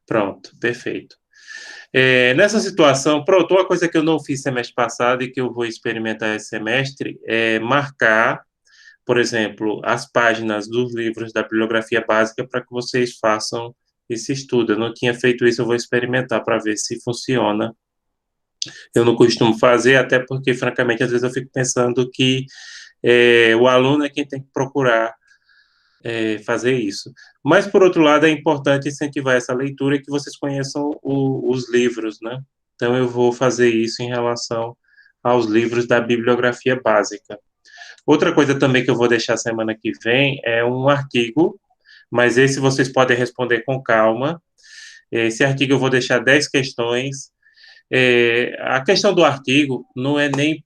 Pronto, perfeito. Nessa situação, pronto, uma coisa que eu não fiz semestre passado e que eu vou experimentar esse semestre é marcar, por exemplo, as páginas dos livros da bibliografia básica para que vocês façam esse estudo. Eu não tinha feito isso, eu vou experimentar para ver se funciona. Eu não costumo fazer, até porque, francamente, às vezes eu fico pensando que o aluno é quem tem que procurar fazer isso. Mas, por outro lado, é importante incentivar essa leitura e que vocês conheçam os livros, né? Então, eu vou fazer isso em relação aos livros da bibliografia básica. Outra coisa também que eu vou deixar semana que vem é um artigo, mas esse vocês podem responder com calma. Esse artigo eu vou deixar 10 questões. A questão do artigo não é nem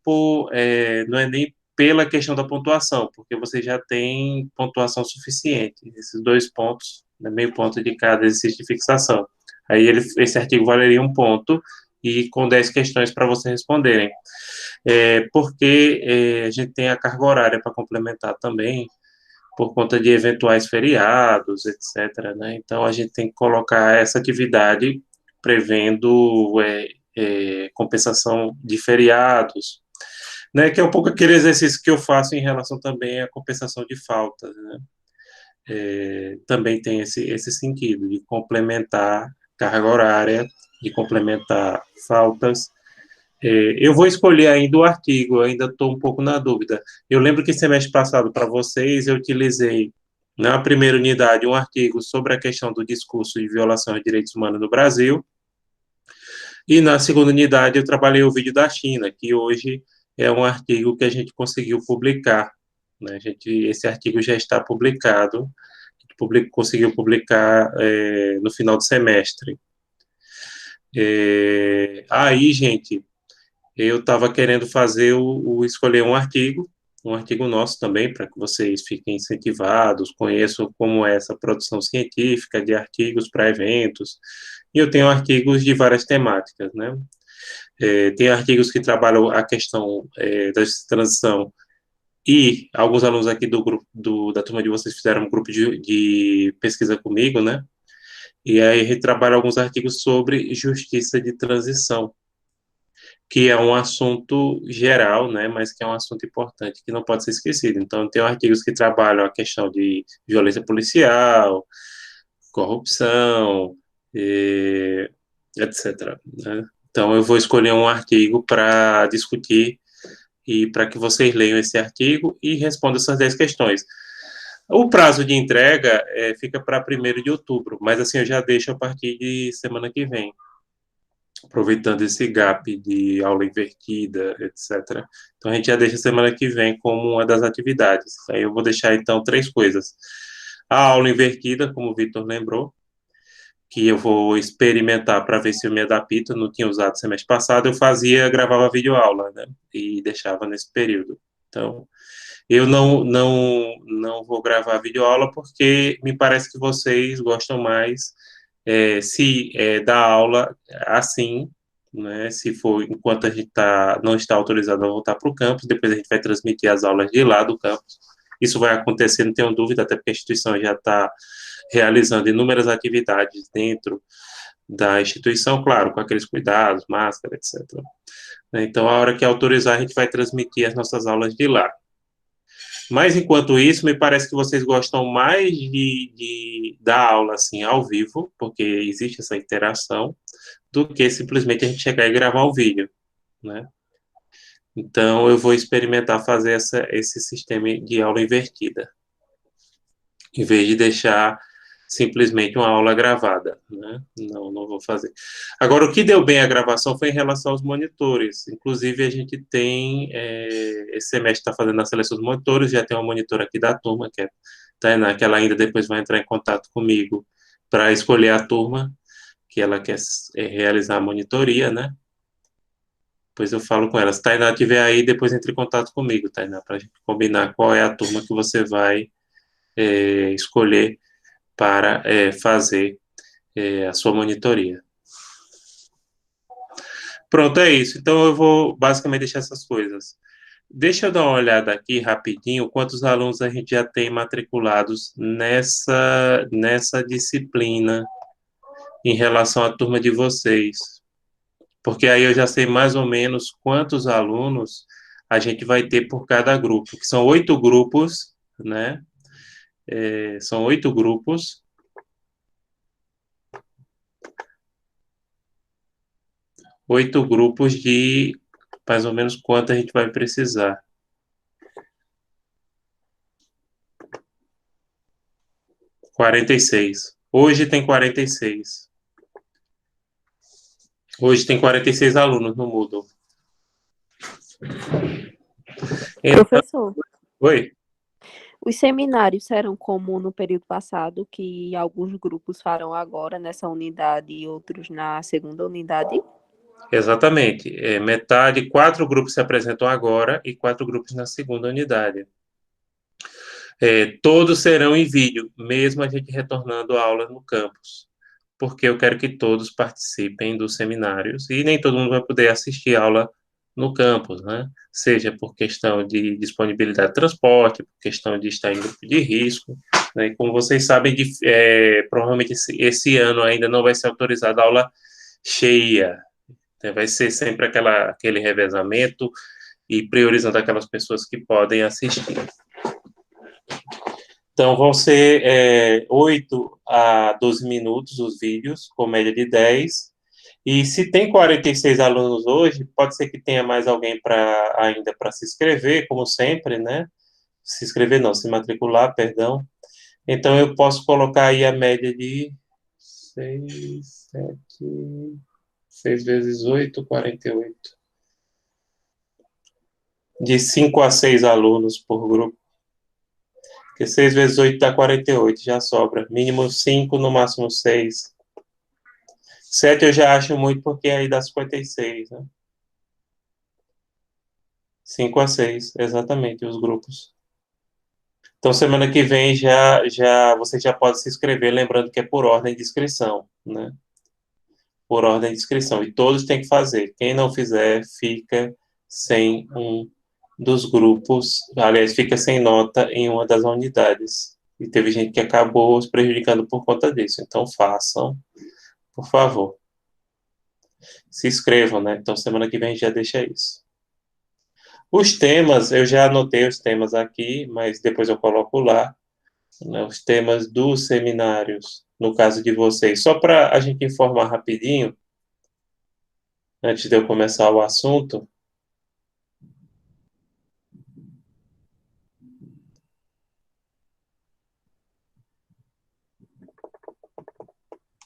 pela questão da pontuação, porque você já tem pontuação suficiente. Esses 2 pontos, né, meio ponto de cada exercício de fixação. Aí esse artigo valeria 1 ponto e com 10 questões para vocês responderem. Porque a gente tem a carga horária para complementar também, por conta de eventuais feriados, etc., né? Então, a gente tem que colocar essa atividade prevendo compensação de feriados, né? Que é um pouco aquele exercício que eu faço em relação também à compensação de faltas, né? Também tem esse sentido de complementar carga horária, de complementar faltas. Eu vou escolher ainda o artigo, eu ainda estou um pouco na dúvida. Eu lembro que semestre passado, para vocês, eu utilizei na primeira unidade um artigo sobre a questão do discurso de violação de direitos humanos no Brasil, e na segunda unidade eu trabalhei o vídeo da China, que hoje é um artigo que a gente conseguiu publicar, né? Esse artigo já está publicado, a gente conseguiu publicar no final do semestre. Aí, gente, eu estava querendo fazer escolher um artigo nosso também, para que vocês fiquem incentivados, conheçam como é essa produção científica de artigos para eventos. E eu tenho artigos de várias temáticas, né? Tem artigos que trabalham a questão da transição, e alguns alunos aqui do grupo, da turma de vocês fizeram um grupo de pesquisa comigo, né? E aí a gente trabalha alguns artigos sobre justiça de transição, que é um assunto geral, né, mas que é um assunto importante que não pode ser esquecido. Então, tem artigos que trabalham a questão de violência policial, corrupção, etc., né? Então, eu vou escolher um artigo para discutir e para que vocês leiam esse artigo e respondam essas 10 questões. O prazo de entrega fica para 1º de outubro, mas assim eu já deixo a partir de semana que vem, aproveitando esse gap de aula invertida, etc. Então, a gente já deixa semana que vem como uma das atividades. Aí eu vou deixar, então, 3 coisas. A aula invertida, como o Vitor lembrou, que eu vou experimentar para ver se eu me adapto. Não tinha usado semestre passado, gravava videoaula, né? E deixava nesse período. Então, eu não vou gravar videoaula porque me parece que vocês gostam mais se dar aula assim, né? Se for enquanto a gente não está autorizado a voltar para o campus, depois a gente vai transmitir as aulas de lá do campus. Isso vai acontecer, não tenho dúvida, até porque a instituição já está realizando inúmeras atividades dentro da instituição, claro, com aqueles cuidados, máscara, etc. Então, a hora que autorizar, a gente vai transmitir as nossas aulas de lá. Mas, enquanto isso, me parece que vocês gostam mais de dar aula, assim, ao vivo, porque existe essa interação, do que simplesmente a gente chegar e gravar um vídeo, né? Então, eu vou experimentar fazer esse sistema de aula invertida, em vez de deixar simplesmente uma aula gravada, né? Não vou fazer. Agora, o que deu bem a gravação foi em relação aos monitores. Inclusive, a gente tem, esse semestre está fazendo a seleção dos monitores, já tem uma monitora aqui da turma, que é Tainá, que ela ainda depois vai entrar em contato comigo para escolher a turma que ela quer realizar a monitoria, né? Depois eu falo com ela. Se Tainá estiver aí, depois entre em contato comigo, Tainá, para a gente combinar qual é a turma que você vai escolher para fazer a sua monitoria. Pronto, é isso. Então, eu vou basicamente deixar essas coisas. Deixa eu dar uma olhada aqui rapidinho, quantos alunos a gente já tem matriculados nessa disciplina em relação à turma de vocês, porque aí eu já sei mais ou menos quantos alunos a gente vai ter por cada grupo, que são 8 grupos, né? São 8 grupos, 8 grupos de mais ou menos quanto a gente vai precisar. 46. Hoje tem 46. Hoje tem 46 alunos no Moodle. Então, Professor, oi? os seminários serão como no período passado, que alguns grupos farão agora nessa unidade e outros na segunda unidade? Exatamente. Metade, 4 grupos se apresentam agora e 4 grupos na segunda unidade. Todos serão em vídeo, mesmo a gente retornando a aula no campus, porque eu quero que todos participem dos seminários e nem todo mundo vai poder assistir a aula no campus, né? Seja por questão de disponibilidade de transporte, por questão de estar em grupo de risco, né? E como vocês sabem, provavelmente esse ano ainda não vai ser autorizada a aula cheia, né? Vai ser sempre aquele revezamento e priorizando aquelas pessoas que podem assistir. Então, vão ser 8 a 12 minutos os vídeos, com média de 10. E se tem 46 alunos hoje, pode ser que tenha mais alguém ainda para se inscrever, como sempre, né? Se inscrever não, se matricular, perdão. Então, eu posso colocar aí a média de 6, 7, 6 vezes 8, 48. De 5 a 6 alunos por grupo. Porque 6 vezes 8 dá 48, já sobra. Mínimo 5, no máximo 6. 7 eu já acho muito, porque aí dá 56, né? 5 a 6, exatamente, os grupos. Então, semana que vem você já pode se inscrever, lembrando que é por ordem de inscrição, né? Por ordem de inscrição. E todos têm que fazer. Quem não fizer, fica sem um dos grupos, aliás, fica sem nota em uma das unidades. E teve gente que acabou se prejudicando por conta disso. Então, façam, por favor. Se inscrevam, né? Então, semana que vem a gente já deixa isso. Os temas, eu já anotei os temas aqui, mas depois eu coloco lá, né, os temas dos seminários, no caso de vocês. Só para a gente informar rapidinho, antes de eu começar o assunto,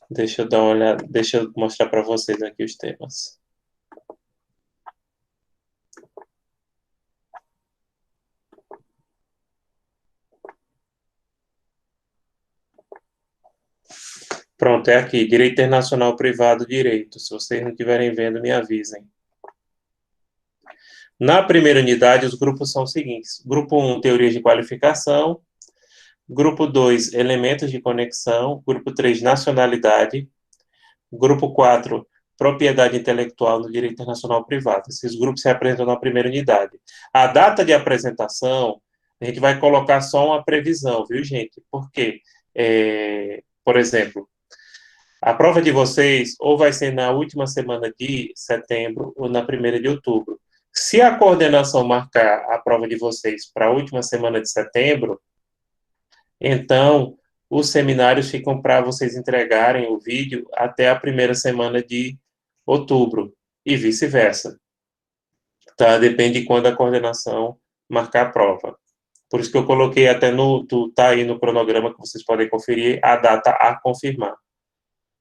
deixa eu dar uma olhada, deixa eu mostrar para vocês aqui os temas. Pronto, é aqui, Direito Internacional Privado Direito. Se vocês não estiverem vendo, me avisem. Na primeira unidade, os grupos são os seguintes. Grupo 1, Teorias de Qualificação. Grupo 2, Elementos de Conexão. Grupo 3, Nacionalidade. Grupo 4, Propriedade Intelectual no Direito Internacional Privado. Esses grupos se apresentam na primeira unidade. A data de apresentação, a gente vai colocar só uma previsão, viu, gente? Por quê? Por exemplo, a prova de vocês ou vai ser na última semana de setembro ou na primeira de outubro. Se a coordenação marcar a prova de vocês para a última semana de setembro, então os seminários ficam para vocês entregarem o vídeo até a primeira semana de outubro e vice-versa. Tá? Depende de quando a coordenação marcar a prova. Por isso que eu coloquei até tá aí no cronograma que vocês podem conferir a data a confirmar,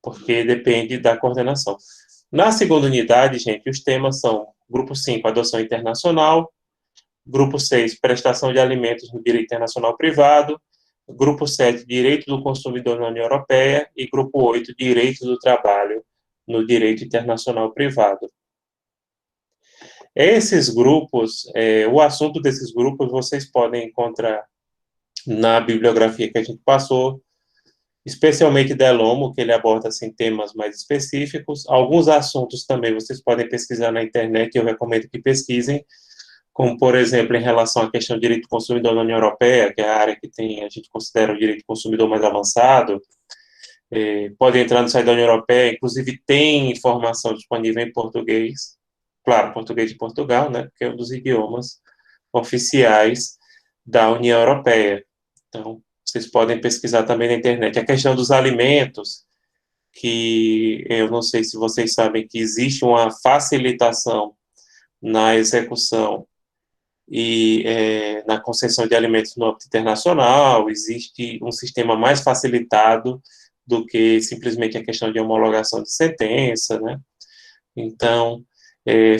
porque depende da coordenação. Na segunda unidade, gente, os temas são grupo 5, adoção internacional, grupo 6, prestação de alimentos no direito internacional privado, grupo 7, direito do consumidor na União Europeia e grupo 8, direito do trabalho no direito internacional privado. Esses grupos, o assunto desses grupos vocês podem encontrar na bibliografia que a gente passou, especialmente Delomo, que ele aborda assim, temas mais específicos. Alguns assuntos também vocês podem pesquisar na internet, eu recomendo que pesquisem, como, por exemplo, em relação à questão do direito do consumidor na União Europeia, que é a área que a gente considera o direito do consumidor mais avançado. pode entrar no site da União Europeia, inclusive tem informação disponível em português, claro, português de Portugal, né, porque é um dos idiomas oficiais da União Europeia. Então, vocês podem pesquisar também na internet. A questão dos alimentos, que eu não sei se vocês sabem que existe uma facilitação na execução e na concessão de alimentos no âmbito internacional, existe um sistema mais facilitado do que simplesmente a questão de homologação de sentença, né? Então,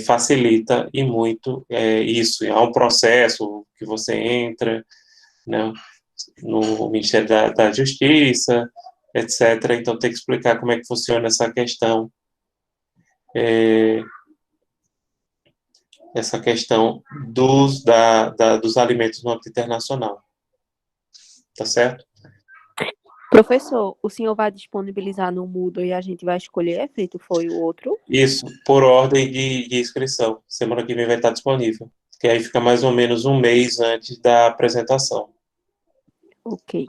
facilita e muito isso. Há um processo que você entra, né, no Ministério da Justiça, etc. Então, tem que explicar como é que funciona essa questão dos alimentos no âmbito internacional. Tá certo? Professor, o senhor vai disponibilizar no Moodle e a gente vai escolher, feito foi o outro? Isso, por ordem de inscrição. Semana que vem vai estar disponível. Que aí fica mais ou menos um mês antes da apresentação. Ok.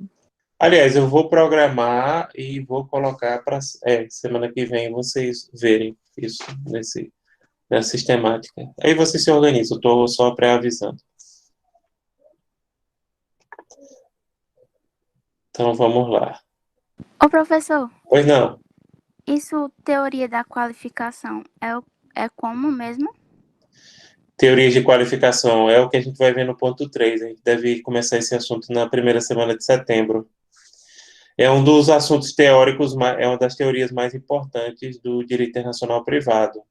Aliás, eu vou programar e vou colocar para semana que vem vocês verem isso nessa sistemática. Aí vocês se organizam, eu estou só pré-avisando. Então vamos lá. Ô, professor, Pois não. isso, teoria da qualificação, é como mesmo? Teorias de qualificação é o que a gente vai ver no ponto 3. A gente deve começar esse assunto na primeira semana de setembro. É um dos assuntos teóricos, é uma das teorias mais importantes do direito internacional privado.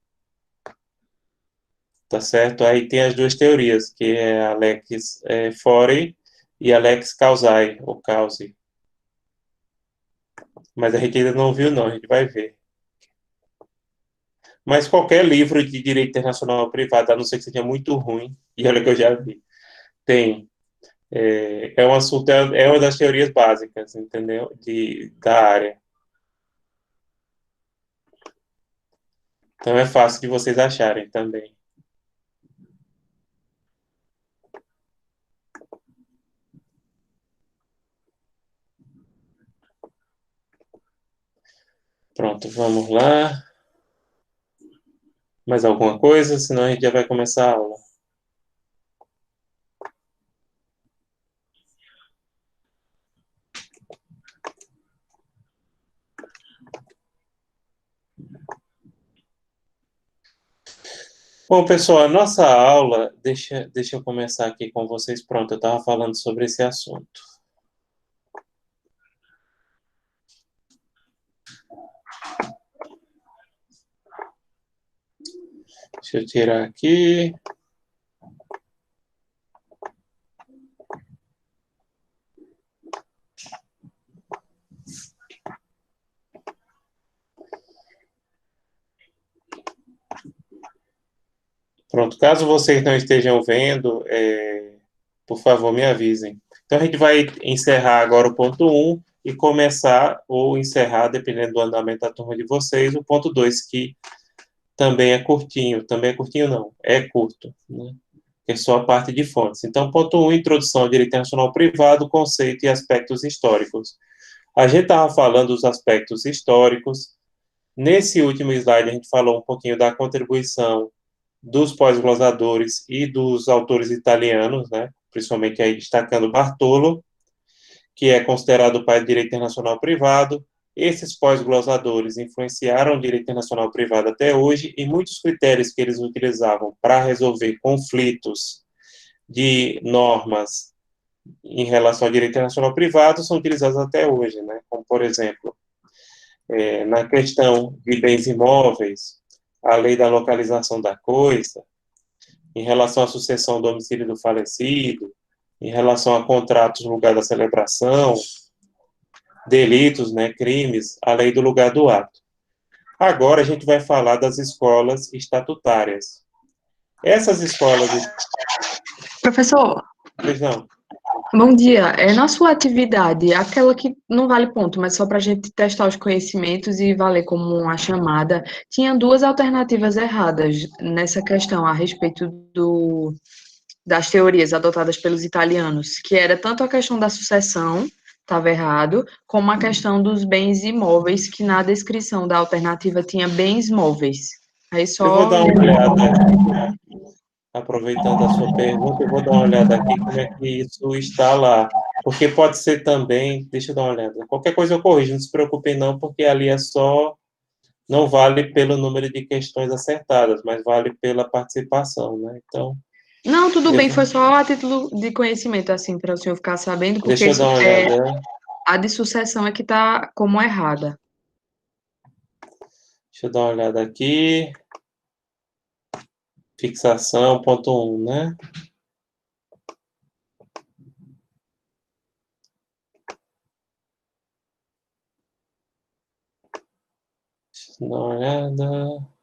Tá certo? Aí tem as duas teorias, que é a lex fori e a lex causae, ou causae. Mas a gente ainda não viu, não, a gente vai ver. Mas qualquer livro de direito internacional privado, a não ser que seja muito ruim, e olha que eu já vi, tem. É um assunto, é uma das teorias básicas, entendeu? Da área. Então é fácil de vocês acharem também. Pronto, vamos lá. Mais alguma coisa? Senão a gente já vai começar a aula. Bom, pessoal, a nossa aula, deixa eu começar aqui com vocês. Pronto, eu estava falando sobre esse assunto. Deixa eu tirar aqui. Pronto, caso vocês não estejam vendo, por favor, me avisem. Então, a gente vai encerrar agora o ponto 1 e começar, ou encerrar, dependendo do andamento da turma de vocês, o ponto 2, que também é curtinho. Também é curtinho, não, é curto, né? É só a parte de fontes. Então, ponto 1, introdução ao direito internacional privado, conceito e aspectos históricos. A gente estava falando dos aspectos históricos. Nesse último slide, a gente falou um pouquinho da contribuição dos pós-glosadores e dos autores italianos, né? Principalmente aí destacando Bartolo, que é considerado o pai do direito internacional privado. Esses pós-glosadores influenciaram o direito internacional privado até hoje, e muitos critérios que eles utilizavam para resolver conflitos de normas em relação ao direito internacional privado são utilizados até hoje, né? Como, por exemplo, na questão de bens imóveis, a lei da localização da coisa, em relação à sucessão do domicílio do falecido, em relação a contratos no lugar da celebração, delitos, né, crimes, a lei do lugar do ato. Agora a gente vai falar das escolas estatutárias. Essas escolas... Professor, Pois não. bom dia. Na sua atividade, aquela que não vale ponto, mas só para a gente testar os conhecimentos e valer como uma chamada, tinha duas alternativas erradas nessa questão a respeito das teorias adotadas pelos italianos, que era tanto a questão da sucessão, estava errado, como a questão dos bens imóveis, que na descrição da alternativa tinha bens móveis. Aí Eu vou só. dar uma olhada, aproveitando a sua pergunta, eu vou dar uma olhada aqui como é que isso está lá. Porque pode ser também, deixa eu dar uma olhada. Qualquer coisa eu corrijo, não se preocupem não, porque ali é só, não vale pelo número de questões acertadas, mas vale pela participação, né? Então, Não, tudo eu bem, vou- foi só a título de conhecimento, assim, para o senhor ficar sabendo, porque deixa eu isso dar uma é olhada. a de sucessão é que está como errada. Deixa eu dar uma olhada aqui. Fixação, ponto 1, né? Deixa eu dar uma olhada.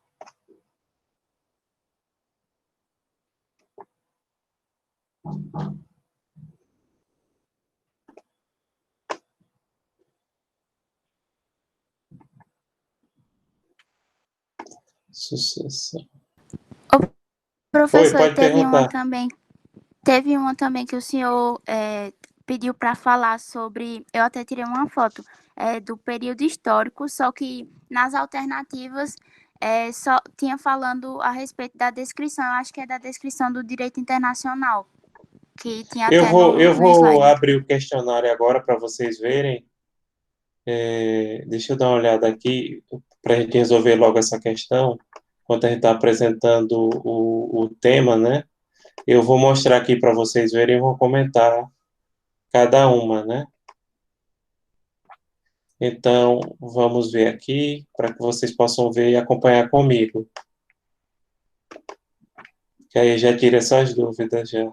Sucessão. Oi, Professor, e pode perguntar. teve uma também que o senhor pediu para falar sobre, eu até tirei uma foto, do período histórico, só que nas alternativas só tinha falando a respeito da descrição, eu acho que é da descrição do direito internacional, que tinha Eu até vou, eu no vou slide. abrir o questionário agora para vocês verem. Deixa eu dar uma olhada aqui para a gente resolver logo essa questão. Enquanto a gente está apresentando o tema, né? Eu vou mostrar aqui para vocês verem e vou comentar cada uma, né? Então, vamos ver aqui para que vocês possam ver e acompanhar comigo. Que aí já tira essas dúvidas já.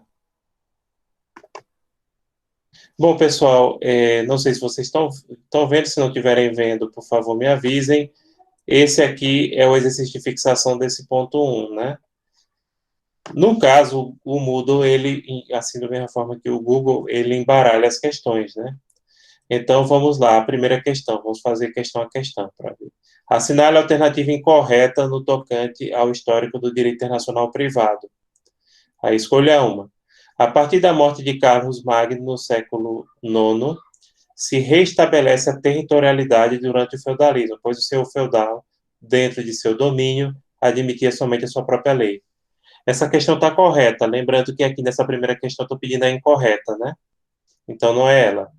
Bom, pessoal, não sei se vocês estão vendo, se não estiverem vendo, por favor, me avisem. Esse aqui é o exercício de fixação desse ponto 1, né? No caso, o Moodle, ele, assim da mesma forma que o Google, ele embaralha as questões, né? Então, vamos lá, a primeira questão, vamos fazer questão a questão para ver. Assinale a alternativa incorreta no tocante ao histórico do direito internacional privado. Aí escolha uma. A partir da morte de Carlos Magno no século IX, se restabelece a territorialidade durante o feudalismo, pois o seu feudal, dentro de seu domínio, admitia somente a sua própria lei. Essa questão está correta, lembrando que aqui nessa primeira questão estou pedindo a incorreta, né? Então não é ela.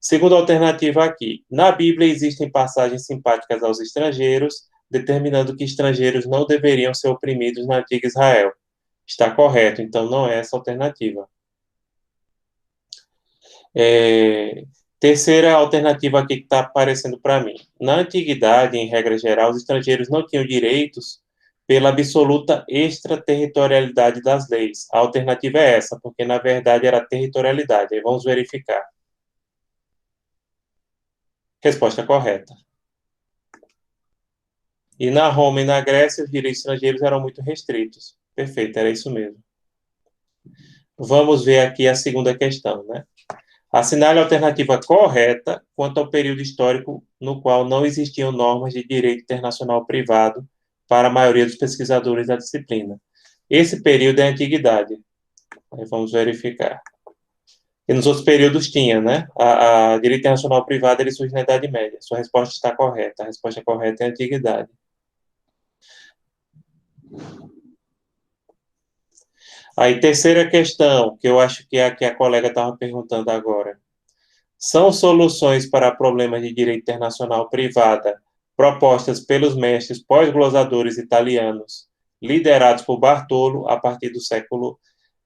Segunda alternativa aqui. Na Bíblia existem passagens simpáticas aos estrangeiros, determinando que estrangeiros não deveriam ser oprimidos na antiga Israel. Está correto, então não é essa alternativa. Terceira alternativa aqui que está aparecendo para mim. Na antiguidade, em regra geral, os estrangeiros não tinham direitos pela absoluta extraterritorialidade das leis. A alternativa é essa, porque na verdade era territorialidade. Aí vamos verificar. Resposta correta. E na Roma e na Grécia, os direitos estrangeiros eram muito restritos. Perfeito, era isso mesmo. Vamos ver aqui a segunda questão, né? Assinale a alternativa correta quanto ao período histórico no qual não existiam normas de direito internacional privado para a maioria dos pesquisadores da disciplina. Esse período é a antiguidade. Aí vamos verificar. E nos outros períodos tinha, né? A direito internacional privado ele surge na Idade Média. Sua resposta está correta. A resposta correta é a antiguidade. Aí, terceira questão, que eu acho que é a que a colega estava perguntando agora. São soluções para problemas de direito internacional privada propostas pelos mestres pós-glosadores italianos, liderados por Bartolo a partir do século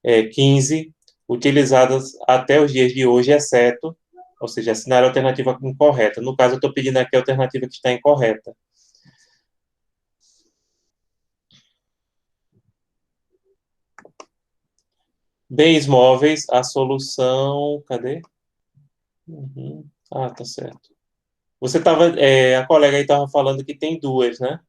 XV, utilizadas até os dias de hoje, exceto, ou seja, assinar a alternativa incorreta. No caso, eu estou pedindo aqui a alternativa que está incorreta. Bens móveis, a solução. Cadê? Uhum. Ah, tá certo. Você estava. A colega aí estava falando que tem duas, né?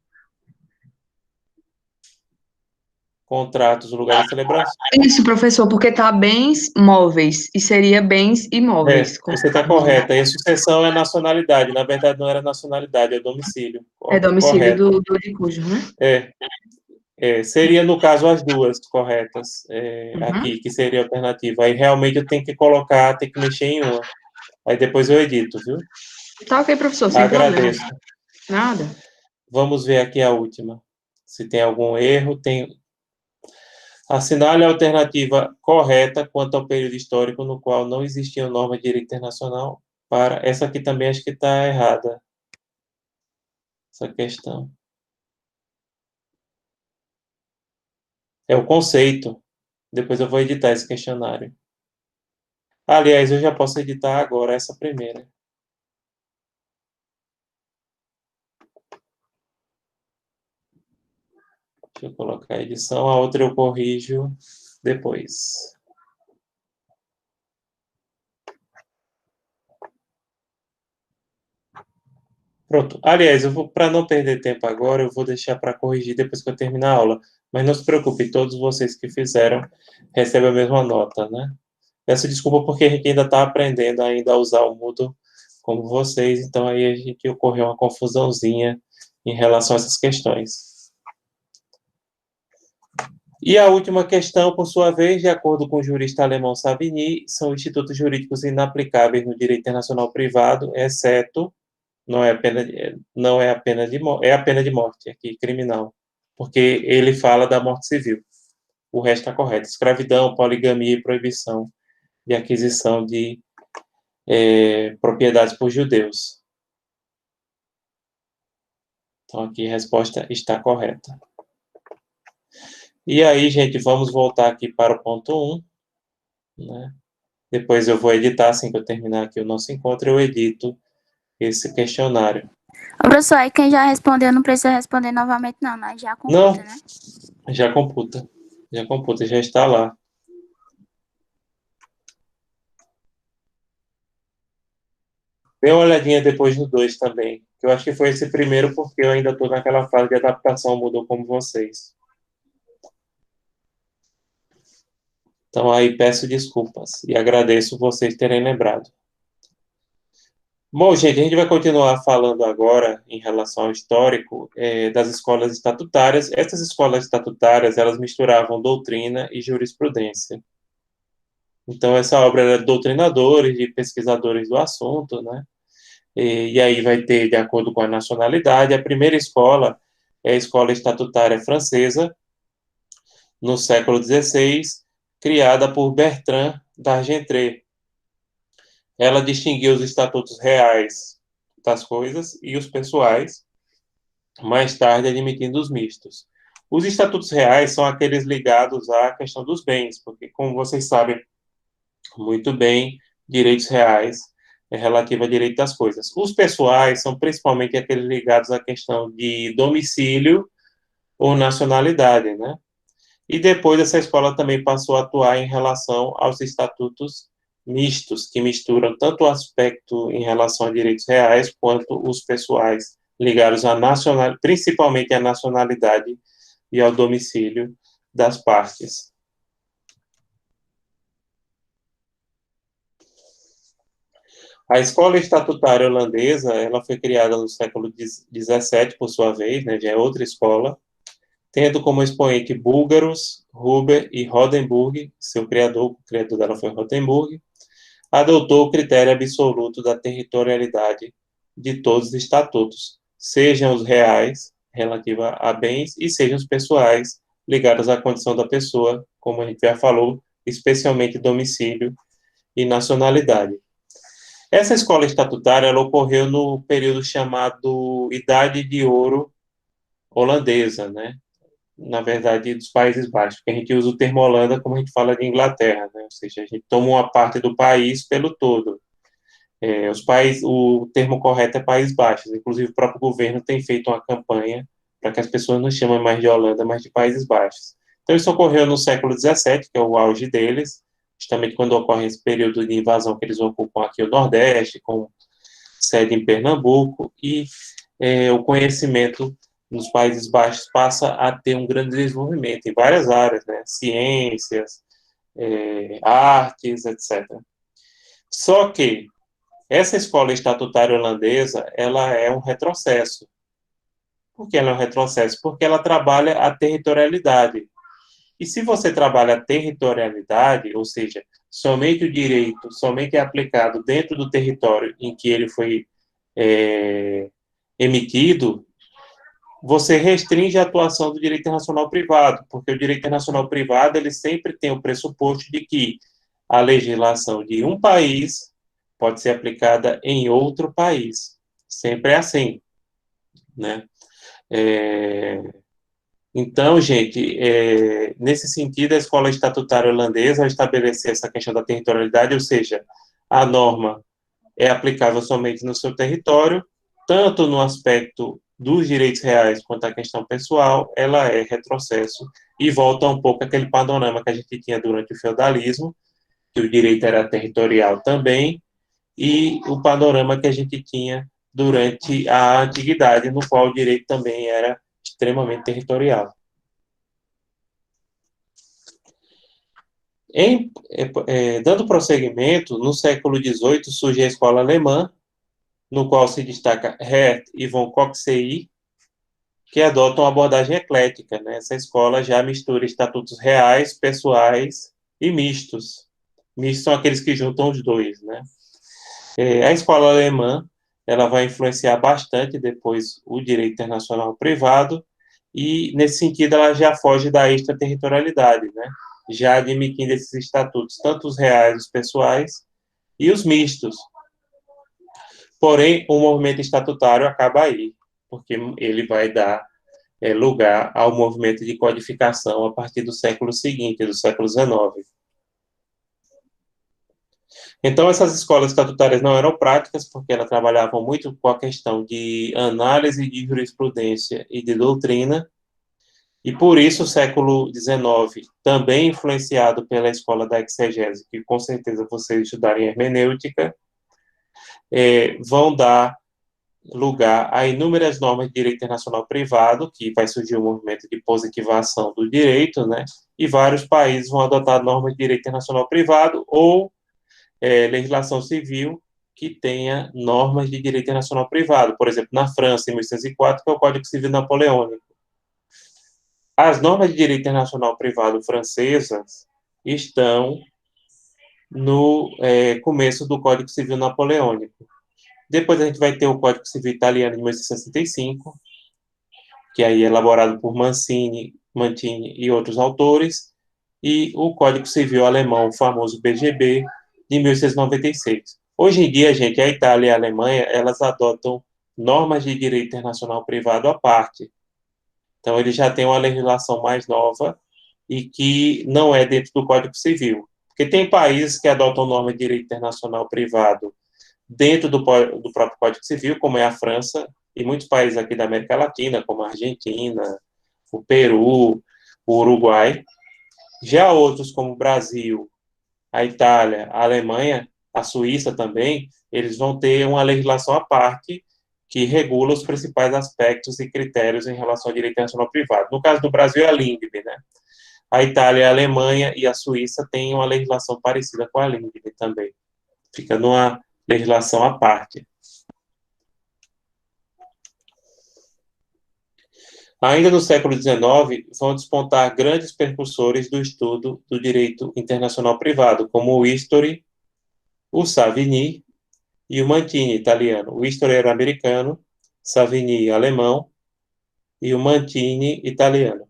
Contratos, lugar de celebração. Isso, professor, porque tá bens móveis e seria bens imóveis. Você está correta. E a sucessão é nacionalidade. Na verdade, não era nacionalidade, é domicílio. É domicílio Correto. do de cujo, né? Seria, no caso, as duas corretas Uhum. aqui, que seria a alternativa. Aí, realmente, eu tenho que colocar, tenho que mexer em uma. Aí depois eu edito, viu? Tá ok, professor, sem Agradeço. problema. Nada. Vamos ver aqui a última. Se tem algum erro, tem... Assinale a alternativa correta quanto ao período histórico no qual não existia norma de direito internacional para... Essa aqui também acho que está errada, essa questão. É o conceito. Depois eu vou editar esse questionário. Aliás, eu já posso editar agora essa primeira. Deixa eu colocar a edição, a outra eu corrijo depois. Pronto. Aliás, para não perder tempo agora, eu vou deixar para corrigir depois que eu terminar a aula. Mas não se preocupe, todos vocês que fizeram recebem a mesma nota, né? Peço desculpa porque a gente ainda está aprendendo ainda a usar o Moodle como vocês, então aí a gente ocorreu uma confusãozinha em relação a essas questões. E a última questão, por sua vez, de acordo com o jurista alemão Savigny, são institutos jurídicos inaplicáveis no direito internacional privado, exceto, não é a pena de morte aqui, criminal, porque ele fala da morte civil. O resto está correto. Escravidão, poligamia e proibição de aquisição de propriedades por judeus. Então, aqui a resposta está correta. E aí, gente, vamos voltar aqui para o ponto 1, né? Depois eu vou editar, assim que eu terminar aqui o nosso encontro, eu edito esse questionário. Ô, professor, aí quem já respondeu não precisa responder novamente, não, mas já computa, Não, né? já computa, já está lá. Dê uma olhadinha depois no 2 também, que eu acho que foi esse primeiro, porque eu ainda estou naquela fase de adaptação, mudou como vocês. Então, aí peço desculpas e agradeço vocês terem lembrado. Bom, gente, a gente vai continuar falando agora em relação ao histórico das escolas estatutárias. Essas escolas estatutárias, elas misturavam doutrina e jurisprudência. Então, essa obra era de doutrinadores, de pesquisadores do assunto, né? E aí vai ter, de acordo com a nacionalidade, a primeira escola é a Escola Estatutária Francesa, no século XVI, criada por Bertrand d'Argentré. Ela distinguiu os estatutos reais das coisas e os pessoais, mais tarde admitindo os mistos. Os estatutos reais são aqueles ligados à questão dos bens, porque, como vocês sabem muito bem, direitos reais é relativo a direito das coisas. Os pessoais são principalmente aqueles ligados à questão de domicílio ou nacionalidade, né? E depois essa escola também passou a atuar em relação aos estatutos mistos, que misturam tanto o aspecto em relação a direitos reais, quanto os pessoais, ligados à nacionalidade, principalmente à nacionalidade e ao domicílio das partes. A escola estatutária holandesa, ela foi criada no século XVII, por sua vez, né, já é outra escola, tendo como expoente búlgaros, Huber e Rodenburg, o criador dela foi Rodenburg, adotou o critério absoluto da territorialidade de todos os estatutos, sejam os reais, relativa a bens, e sejam os pessoais, ligados à condição da pessoa, como a gente já falou, especialmente domicílio e nacionalidade. Essa escola estatutária ela ocorreu no período chamado Idade de Ouro holandesa, né? Na verdade, dos Países Baixos, porque a gente usa o termo Holanda como a gente fala de Inglaterra, né? Ou seja, a gente toma uma parte do país pelo todo. O termo correto é Países Baixos, inclusive o próprio governo tem feito uma campanha para que as pessoas não chamem mais de Holanda, mas de Países Baixos. Então, isso ocorreu no século XVII, que é o auge deles, justamente quando ocorre esse período de invasão que eles ocupam aqui o Nordeste, com sede em Pernambuco, e o conhecimento nos Países Baixos passa a ter um grande desenvolvimento em várias áreas, né? Ciências, artes, etc. Só que essa escola estatutária holandesa, ela é um retrocesso. Por que ela é um retrocesso? Porque ela trabalha a territorialidade. E se você trabalha a territorialidade, ou seja, somente o direito, somente é aplicado dentro do território em que ele foi emitido, você restringe a atuação do direito internacional privado, porque o direito internacional privado ele sempre tem o pressuposto de que a legislação de um país pode ser aplicada em outro país. Sempre é assim, né? Então, gente, nesse sentido, a escola estatutária holandesa, ao estabelecer essa questão da territorialidade, ou seja, a norma é aplicável somente no seu território, tanto no aspecto dos direitos reais quanto a questão pessoal, ela é retrocesso e volta um pouco àquele panorama que a gente tinha durante o feudalismo, que o direito era territorial também, e o panorama que a gente tinha durante a antiguidade, no qual o direito também era extremamente territorial. Dando prosseguimento, no século XVIII surge a escola alemã, no qual se destaca Herth e von Coxey, que adotam uma abordagem eclética, né? Essa escola já mistura estatutos reais, pessoais e mistos. Mistos são aqueles que juntam os dois, né? A escola alemã, ela vai influenciar bastante depois o direito internacional privado e, nesse sentido, ela já foge da extraterritorialidade, né? Já admitindo esses estatutos, tanto os reais, os pessoais, e os mistos. Porém, o movimento estatutário acaba aí, porque ele vai dar lugar ao movimento de codificação a partir do século seguinte, do século XIX. Então, essas escolas estatutárias não eram práticas, porque elas trabalhavam muito com a questão de análise de jurisprudência e de doutrina, e por isso o século XIX, também influenciado pela escola da exegese, que com certeza vocês estudarem hermenêutica, vão dar lugar a inúmeras normas de direito internacional privado, que vai surgir um movimento de positivação do direito, né? E vários países vão adotar normas de direito internacional privado ou legislação civil que tenha normas de direito internacional privado. Por exemplo, na França, em 1804, que é o Código Civil Napoleônico. As normas de direito internacional privado francesas estão no começo do Código Civil Napoleônico. Depois a gente vai ter o Código Civil Italiano de 1865, que aí é elaborado por Mantini e outros autores, e o Código Civil Alemão, o famoso BGB, de 1696. Hoje em dia, gente, a Itália e a Alemanha, elas adotam normas de direito internacional privado à parte. Então, eles já têm uma legislação mais nova e que não é dentro do Código Civil. Porque tem países que adotam norma de direito internacional privado dentro do próprio Código Civil, como é a França, e muitos países aqui da América Latina, como a Argentina, o Peru, o Uruguai. Já outros, como o Brasil, a Itália, a Alemanha, a Suíça também, eles vão ter uma legislação à parte que regula os principais aspectos e critérios em relação ao direito internacional privado. No caso do Brasil, é a LINDB, né? A Itália, a Alemanha e a Suíça têm uma legislação parecida com a LINDB também. Fica numa legislação à parte. Ainda no século XIX, vão despontar grandes percussores do estudo do direito internacional privado, como o Istori, o Savigny e o Mantini, italiano. O Istori era americano, Savigny, alemão, e o Mantini, italiano.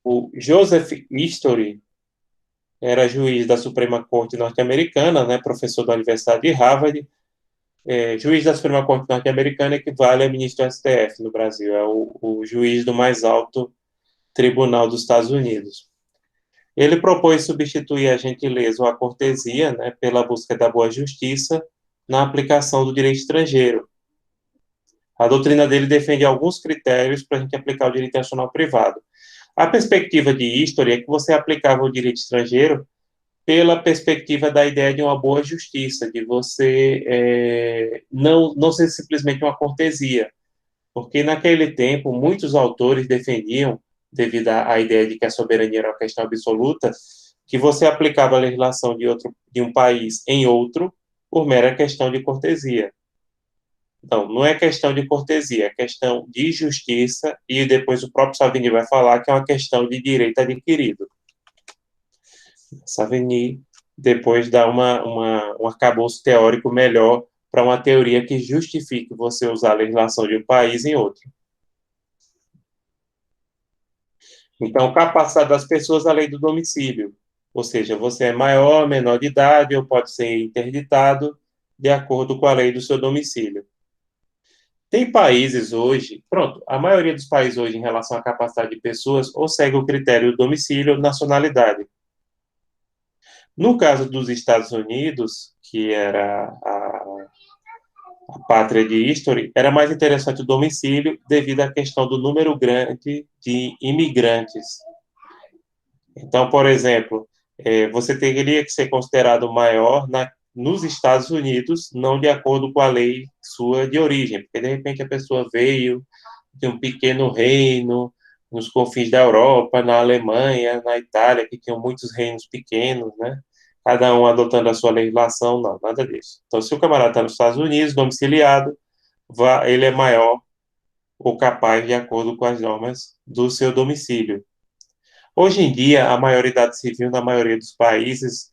O Joseph Istori era juiz da Suprema Corte norte-americana, né, professor da Universidade de Harvard. Juiz da Suprema Corte norte-americana equivale a ministro do STF no Brasil, é o juiz do mais alto tribunal dos Estados Unidos. Ele propôs substituir a gentileza ou a cortesia, né, pela busca da boa justiça na aplicação do direito estrangeiro. A doutrina dele defende alguns critérios para a gente aplicar o direito internacional privado. A perspectiva de Istori é que você aplicava o direito estrangeiro pela perspectiva da ideia de uma boa justiça, de você não ser simplesmente uma cortesia, porque naquele tempo muitos autores defendiam, devido à ideia de que a soberania era uma questão absoluta, que você aplicava a legislação de um país em outro por mera questão de cortesia. Não, não é questão de cortesia, é questão de justiça, e depois o próprio Savigny vai falar que é uma questão de direito adquirido. Savigny depois dá um arcabouço teórico melhor para uma teoria que justifique você usar a legislação de um país em outro. Então, capacidade das pessoas, a lei do domicílio. Ou seja, você é maior, menor de idade, ou pode ser interditado de acordo com a lei do seu domicílio. Tem países hoje, pronto, a maioria dos países hoje em relação à capacidade de pessoas ou segue o critério do domicílio ou nacionalidade. No caso dos Estados Unidos, que era a pátria de History, era mais interessante o domicílio devido à questão do número grande de imigrantes. Então, por exemplo, você teria que ser considerado maior nos Estados Unidos, não de acordo com a lei sua de origem, porque de repente a pessoa veio de um pequeno reino nos confins da Europa, na Alemanha, na Itália, que tinham muitos reinos pequenos, né? Cada um adotando a sua legislação, não, nada disso. Então, se o camarada está nos Estados Unidos, domiciliado, ele é maior ou capaz de acordo com as normas do seu domicílio. Hoje em dia, a maioridade civil na maioria dos países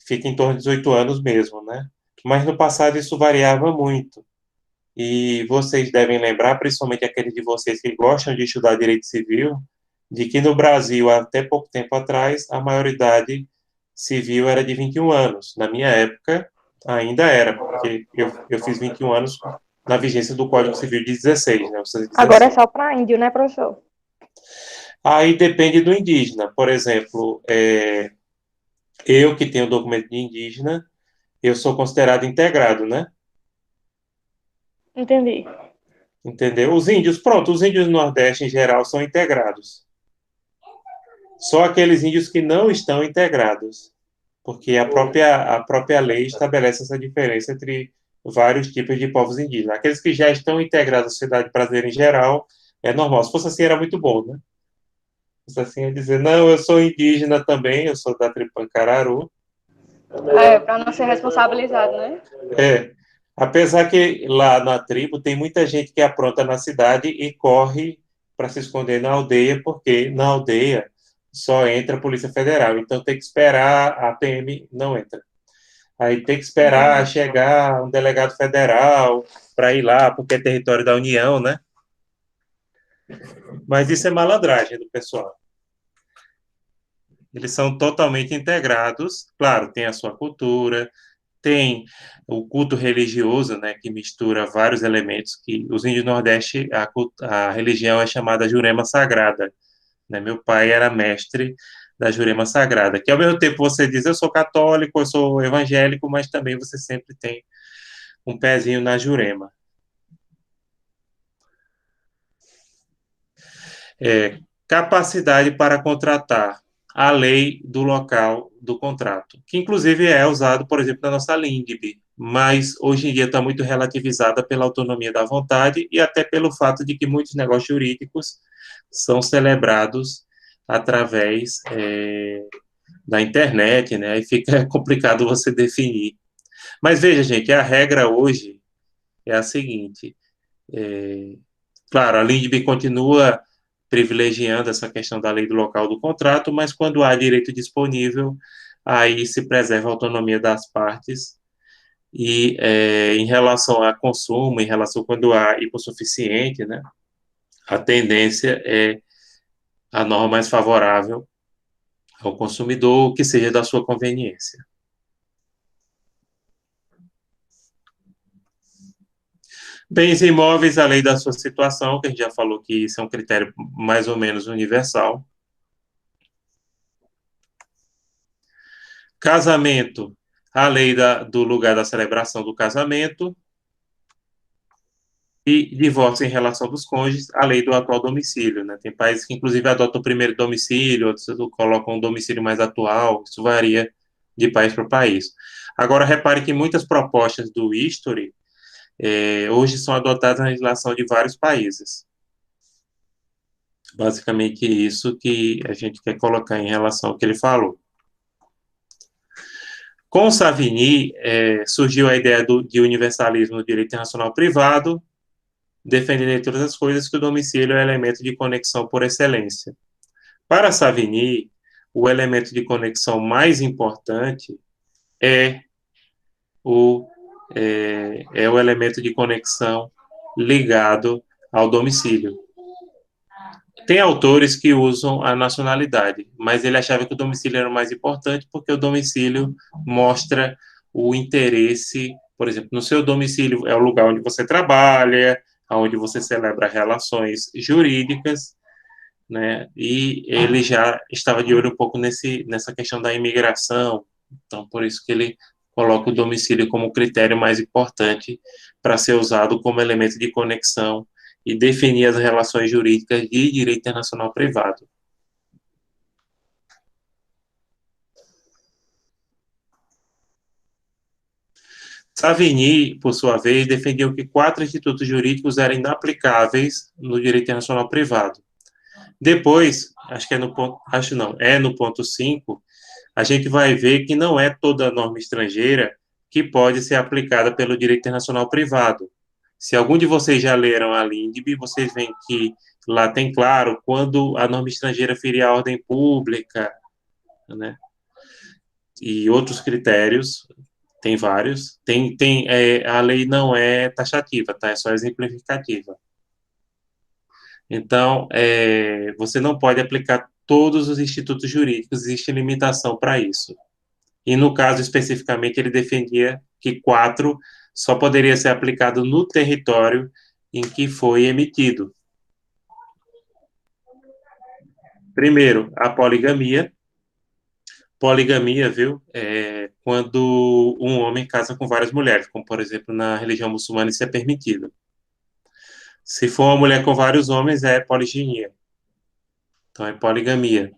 fica em torno de 18 anos mesmo, né? Mas no passado isso variava muito. E vocês devem lembrar, principalmente aqueles de vocês que gostam de estudar direito civil, de que no Brasil, até pouco tempo atrás, a maioridade civil era de 21 anos. Na minha época, ainda era, porque eu fiz 21 anos na vigência do Código Civil de 16, né? Agora é só para índio, né, professor? Aí depende do indígena. Por exemplo, eu que tenho documento de indígena, eu sou considerado integrado, né? Entendi. Entendeu? Os índios, pronto, os índios do Nordeste em geral são integrados. Só aqueles índios que não estão integrados, porque a própria lei estabelece essa diferença entre vários tipos de povos indígenas. Aqueles que já estão integrados à sociedade brasileira em geral, é normal. Se fosse assim, era muito bom, né? Se fosse assim, é dizer, não, eu sou indígena também, eu sou da tribo Pancararu. Para não ser responsabilizado, né? Apesar que lá na tribo tem muita gente que apronta na cidade e corre para se esconder na aldeia, porque na aldeia só entra a Polícia Federal. Então tem que esperar, a PM não entra. Aí tem que esperar chegar um delegado federal para ir lá, porque é território da União, né? Mas isso é malandragem do pessoal. Eles são totalmente integrados, claro, tem a sua cultura, tem o culto religioso, né, que mistura vários elementos, que os índios do Nordeste, a religião é chamada Jurema Sagrada, né? Meu pai era mestre da Jurema Sagrada, que ao mesmo tempo você diz, eu sou católico, eu sou evangélico, mas também você sempre tem um pezinho na Jurema. Capacidade para contratar, a lei do local do contrato, que inclusive é usado, por exemplo, na nossa LINDB, mas hoje em dia está muito relativizada pela autonomia da vontade e até pelo fato de que muitos negócios jurídicos são celebrados através da internet, né? Aí fica complicado você definir. Mas veja, gente, a regra hoje é a seguinte: claro, a LINDB continua privilegiando essa questão da lei do local do contrato, mas quando há direito disponível, aí se preserva a autonomia das partes e em relação a consumo, em relação quando há hipossuficiente, né, a tendência é a norma mais favorável ao consumidor, que seja da sua conveniência. Bens imóveis, a lei da sua situação, que a gente já falou que isso é um critério mais ou menos universal. Casamento, a lei do lugar da celebração do casamento. E divórcio em relação dos cônjuges, a lei do atual domicílio, né? Tem países que, inclusive, adotam o primeiro domicílio, outros colocam um domicílio mais atual, isso varia de país para país. Agora, repare que muitas propostas do History hoje são adotadas na legislação de vários países. Basicamente isso que a gente quer colocar em relação ao que ele falou. Com Savigny, surgiu a ideia de universalismo no direito internacional privado, defendendo, entre outras coisas, que o domicílio é o elemento de conexão por excelência. Para Savigny, o elemento de conexão mais importante é o elemento de conexão ligado ao domicílio. Tem autores que usam a nacionalidade, mas ele achava que o domicílio era o mais importante porque o domicílio mostra o interesse, por exemplo, no seu domicílio é o lugar onde você trabalha, onde você celebra relações jurídicas, né? E ele já estava de olho um pouco nessa questão da imigração, então por isso que ele coloca o domicílio como critério mais importante para ser usado como elemento de conexão e definir as relações jurídicas de direito internacional privado. Savigny, por sua vez, defendeu que 4 institutos jurídicos eram inaplicáveis no direito internacional privado. Depois, acho que no ponto 5, a gente vai ver que não é toda norma estrangeira que pode ser aplicada pelo direito internacional privado. Se algum de vocês já leram a LINDB, vocês veem que lá tem claro quando a norma estrangeira ferir a ordem pública, né? E outros critérios, tem vários. A lei não é taxativa, tá? É só exemplificativa. Então, você não pode aplicar todos os institutos jurídicos, existe limitação para isso. E no caso especificamente, ele defendia que 4 só poderia ser aplicado no território em que foi emitido. Primeiro, a poligamia. Poligamia, viu? Quando um homem casa com várias mulheres, como, por exemplo, na religião muçulmana isso é permitido. Se for uma mulher com vários homens, é poliginia. Então, é poligamia.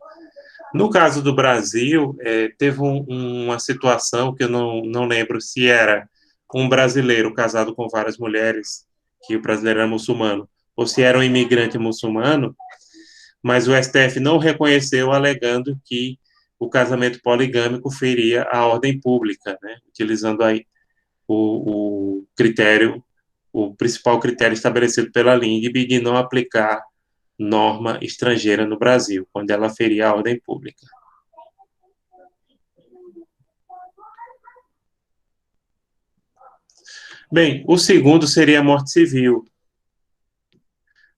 No caso do Brasil, teve uma situação que eu não lembro se era um brasileiro casado com várias mulheres, que o brasileiro era muçulmano, ou se era um imigrante muçulmano, mas o STF não reconheceu, alegando que o casamento poligâmico feria a ordem pública, né? Utilizando aí o critério, o principal critério estabelecido pela LINDB de não aplicar norma estrangeira no Brasil, quando ela feria a ordem pública. Bem, o segundo seria a morte civil.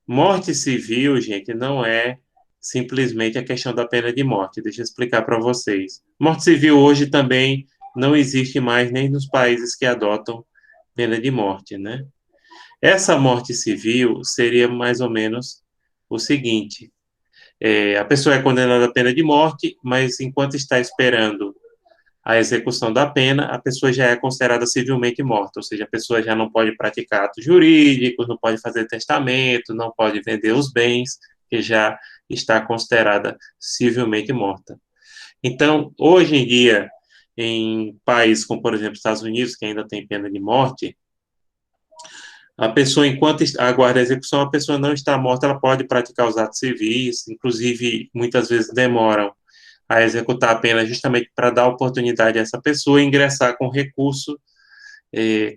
Morte civil, gente, não é simplesmente a questão da pena de morte. Deixa eu explicar para vocês. Morte civil hoje também não existe mais nem nos países que adotam pena de morte, né? Essa morte civil seria mais ou menos o seguinte: a pessoa é condenada à pena de morte, mas enquanto está esperando a execução da pena, a pessoa já é considerada civilmente morta, ou seja, a pessoa já não pode praticar atos jurídicos, não pode fazer testamento, não pode vender os bens, que já está considerada civilmente morta. Então, hoje em dia, em países como, por exemplo, Estados Unidos, que ainda tem pena de morte, a pessoa, enquanto aguarda a execução, a pessoa não está morta, ela pode praticar os atos civis, inclusive, muitas vezes demoram a executar a pena justamente para dar oportunidade a essa pessoa ingressar com recurso,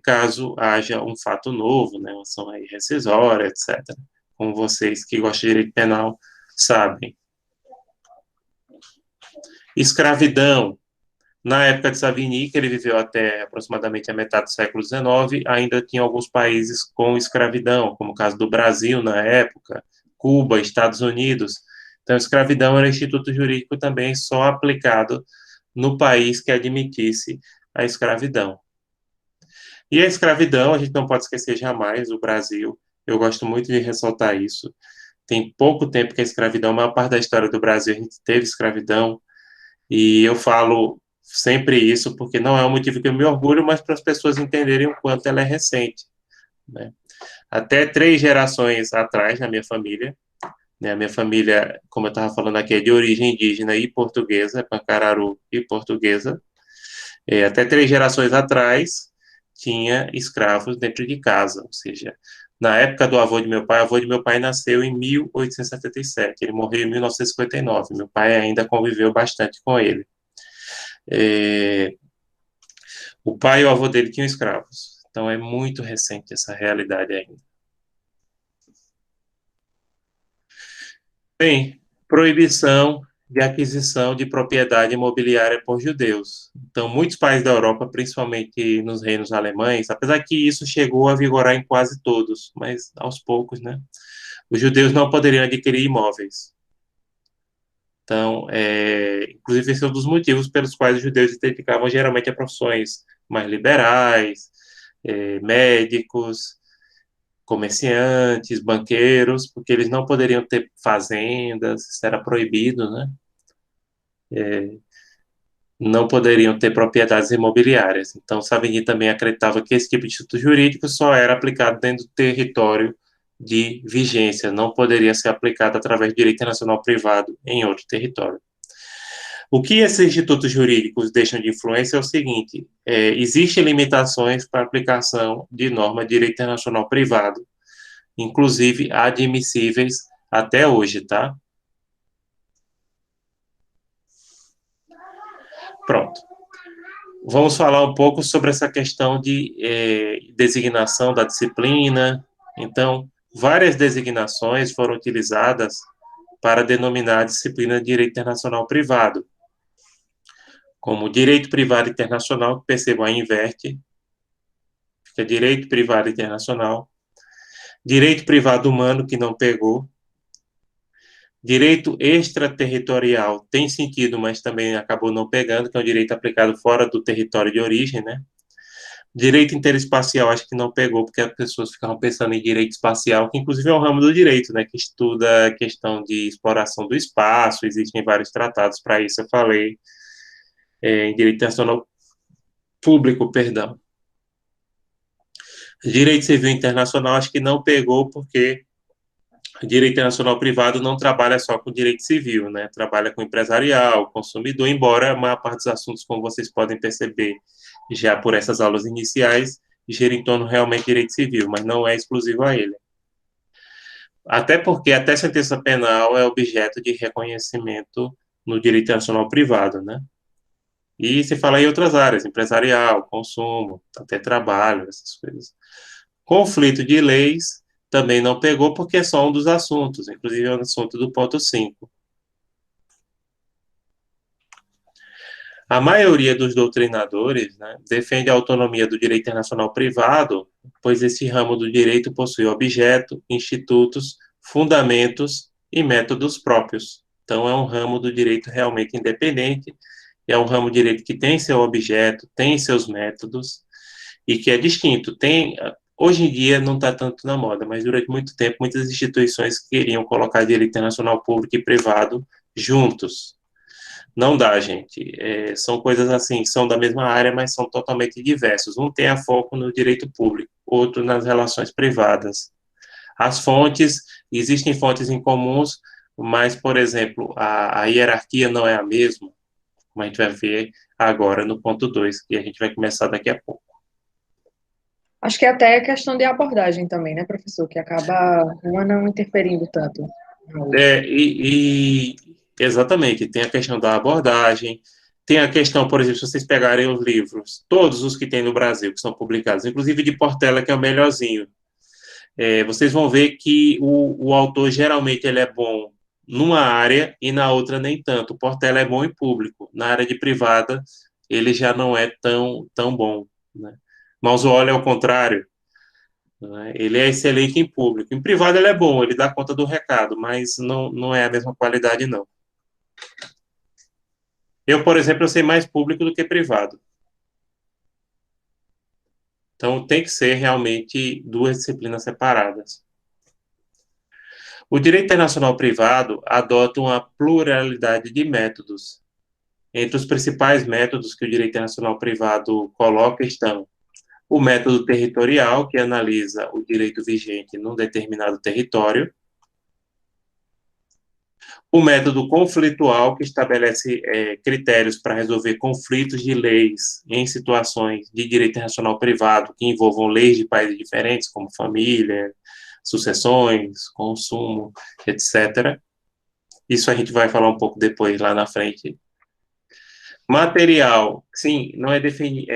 caso haja um fato novo, né, uma ação aí rescisória, etc. Como vocês que gostam de direito penal sabem. Escravidão. Na época de Savigny, que ele viveu até aproximadamente a metade do século XIX, ainda tinha alguns países com escravidão, como o caso do Brasil na época, Cuba, Estados Unidos. Então, escravidão era instituto jurídico também só aplicado no país que admitisse a escravidão. E a escravidão, a gente não pode esquecer jamais o Brasil. Eu gosto muito de ressaltar isso. Tem pouco tempo que a escravidão, a maior parte da história do Brasil, a gente teve escravidão. E eu falo sempre isso porque não é um motivo que eu me orgulho, mas para as pessoas entenderem o quanto ela é recente, né? Até 3 gerações atrás, na minha família, né, a minha família, como eu estava falando aqui, é de origem indígena e portuguesa, Pancararu e portuguesa. Até 3 gerações atrás, tinha escravos dentro de casa, ou seja, na época do avô de meu pai, o avô de meu pai nasceu em 1877, ele morreu em 1959, meu pai ainda conviveu bastante com ele. O pai e o avô dele tinham escravos. Então é muito recente essa realidade ainda. Bem, proibição de aquisição de propriedade imobiliária por judeus. Então, muitos países da Europa, principalmente nos reinos alemães, apesar que isso chegou a vigorar em quase todos, mas aos poucos, né? Os judeus não poderiam adquirir imóveis. Então, inclusive, esse é um dos motivos pelos quais os judeus se dedicavam geralmente a profissões mais liberais, médicos, comerciantes, banqueiros, porque eles não poderiam ter fazendas, isso era proibido, né? Não poderiam ter propriedades imobiliárias. Então, Savigny também acreditava que esse tipo de instituto jurídico só era aplicado dentro do território de vigência, não poderia ser aplicado através do direito internacional privado em outro território. O que esses institutos jurídicos deixam de influência é o seguinte: existem limitações para a aplicação de norma de direito internacional privado, inclusive admissíveis até hoje, tá? Pronto. Vamos falar um pouco sobre essa questão de designação da disciplina. Então, várias designações foram utilizadas para denominar a disciplina de direito internacional privado, como direito privado internacional, que percebam, aí inverte, fica direito privado internacional, direito privado humano, que não pegou, direito extraterritorial tem sentido, mas também acabou não pegando, que é um direito aplicado fora do território de origem, né? Direito interespacial acho que não pegou, porque as pessoas ficavam pensando em direito espacial, que inclusive é um ramo do direito, né, que estuda a questão de exploração do espaço, existem vários tratados para isso, eu falei, em direito internacional público, perdão. Direito civil internacional acho que não pegou, porque direito internacional privado não trabalha só com direito civil, né, trabalha com empresarial, consumidor, embora a maior parte dos assuntos, como vocês podem perceber, já por essas aulas iniciais, gira em torno realmente de direito civil, mas não é exclusivo a ele. Até porque até sentença penal é objeto de reconhecimento no direito internacional privado, né? E se fala em outras áreas, empresarial, consumo, até trabalho, essas coisas. Conflito de leis também não pegou porque é só um dos assuntos, inclusive é um assunto do ponto 5. A maioria dos doutrinadores, né, defende a autonomia do direito internacional privado, pois esse ramo do direito possui objeto, institutos, fundamentos e métodos próprios. Então, é um ramo do direito realmente independente, é um ramo do direito que tem seu objeto, tem seus métodos, e que é distinto. Hoje em dia não está tanto na moda, mas durante muito tempo muitas instituições queriam colocar direito internacional público e privado juntos. Não dá, gente. São coisas assim, são da mesma área, mas são totalmente diversos. Um tem a foco no direito público, outro nas relações privadas. As fontes, existem fontes em comuns, mas, por exemplo, a hierarquia não é a mesma, como a gente vai ver agora no ponto 2, que a gente vai começar daqui a pouco. Acho que até é questão de abordagem também, né, professor? Que acaba uma não interferindo tanto na outra. Exatamente, tem a questão da abordagem, tem a questão, por exemplo, se vocês pegarem os livros, todos os que tem no Brasil, que são publicados, inclusive de Portela, que é o melhorzinho, vocês vão ver que o autor, geralmente, ele é bom numa área e na outra nem tanto. O Portela é bom em público, na área de privada, ele já não é tão bom, né? Mausooli é o contrário, né? Ele é excelente em público. Em privado ele é bom, ele dá conta do recado, mas não é a mesma qualidade, não. Eu, por exemplo, eu sei mais público do que privado. Então, tem que ser realmente duas disciplinas separadas. O direito internacional privado adota uma pluralidade de métodos. Entre os principais métodos que o direito internacional privado coloca estão o método territorial, que analisa o direito vigente num determinado território, o método conflitual, que estabelece critérios para resolver conflitos de leis em situações de direito internacional privado que envolvam leis de países diferentes, como família, sucessões, consumo, etc. Isso a gente vai falar um pouco depois, lá na frente. Material, sim, não é definir.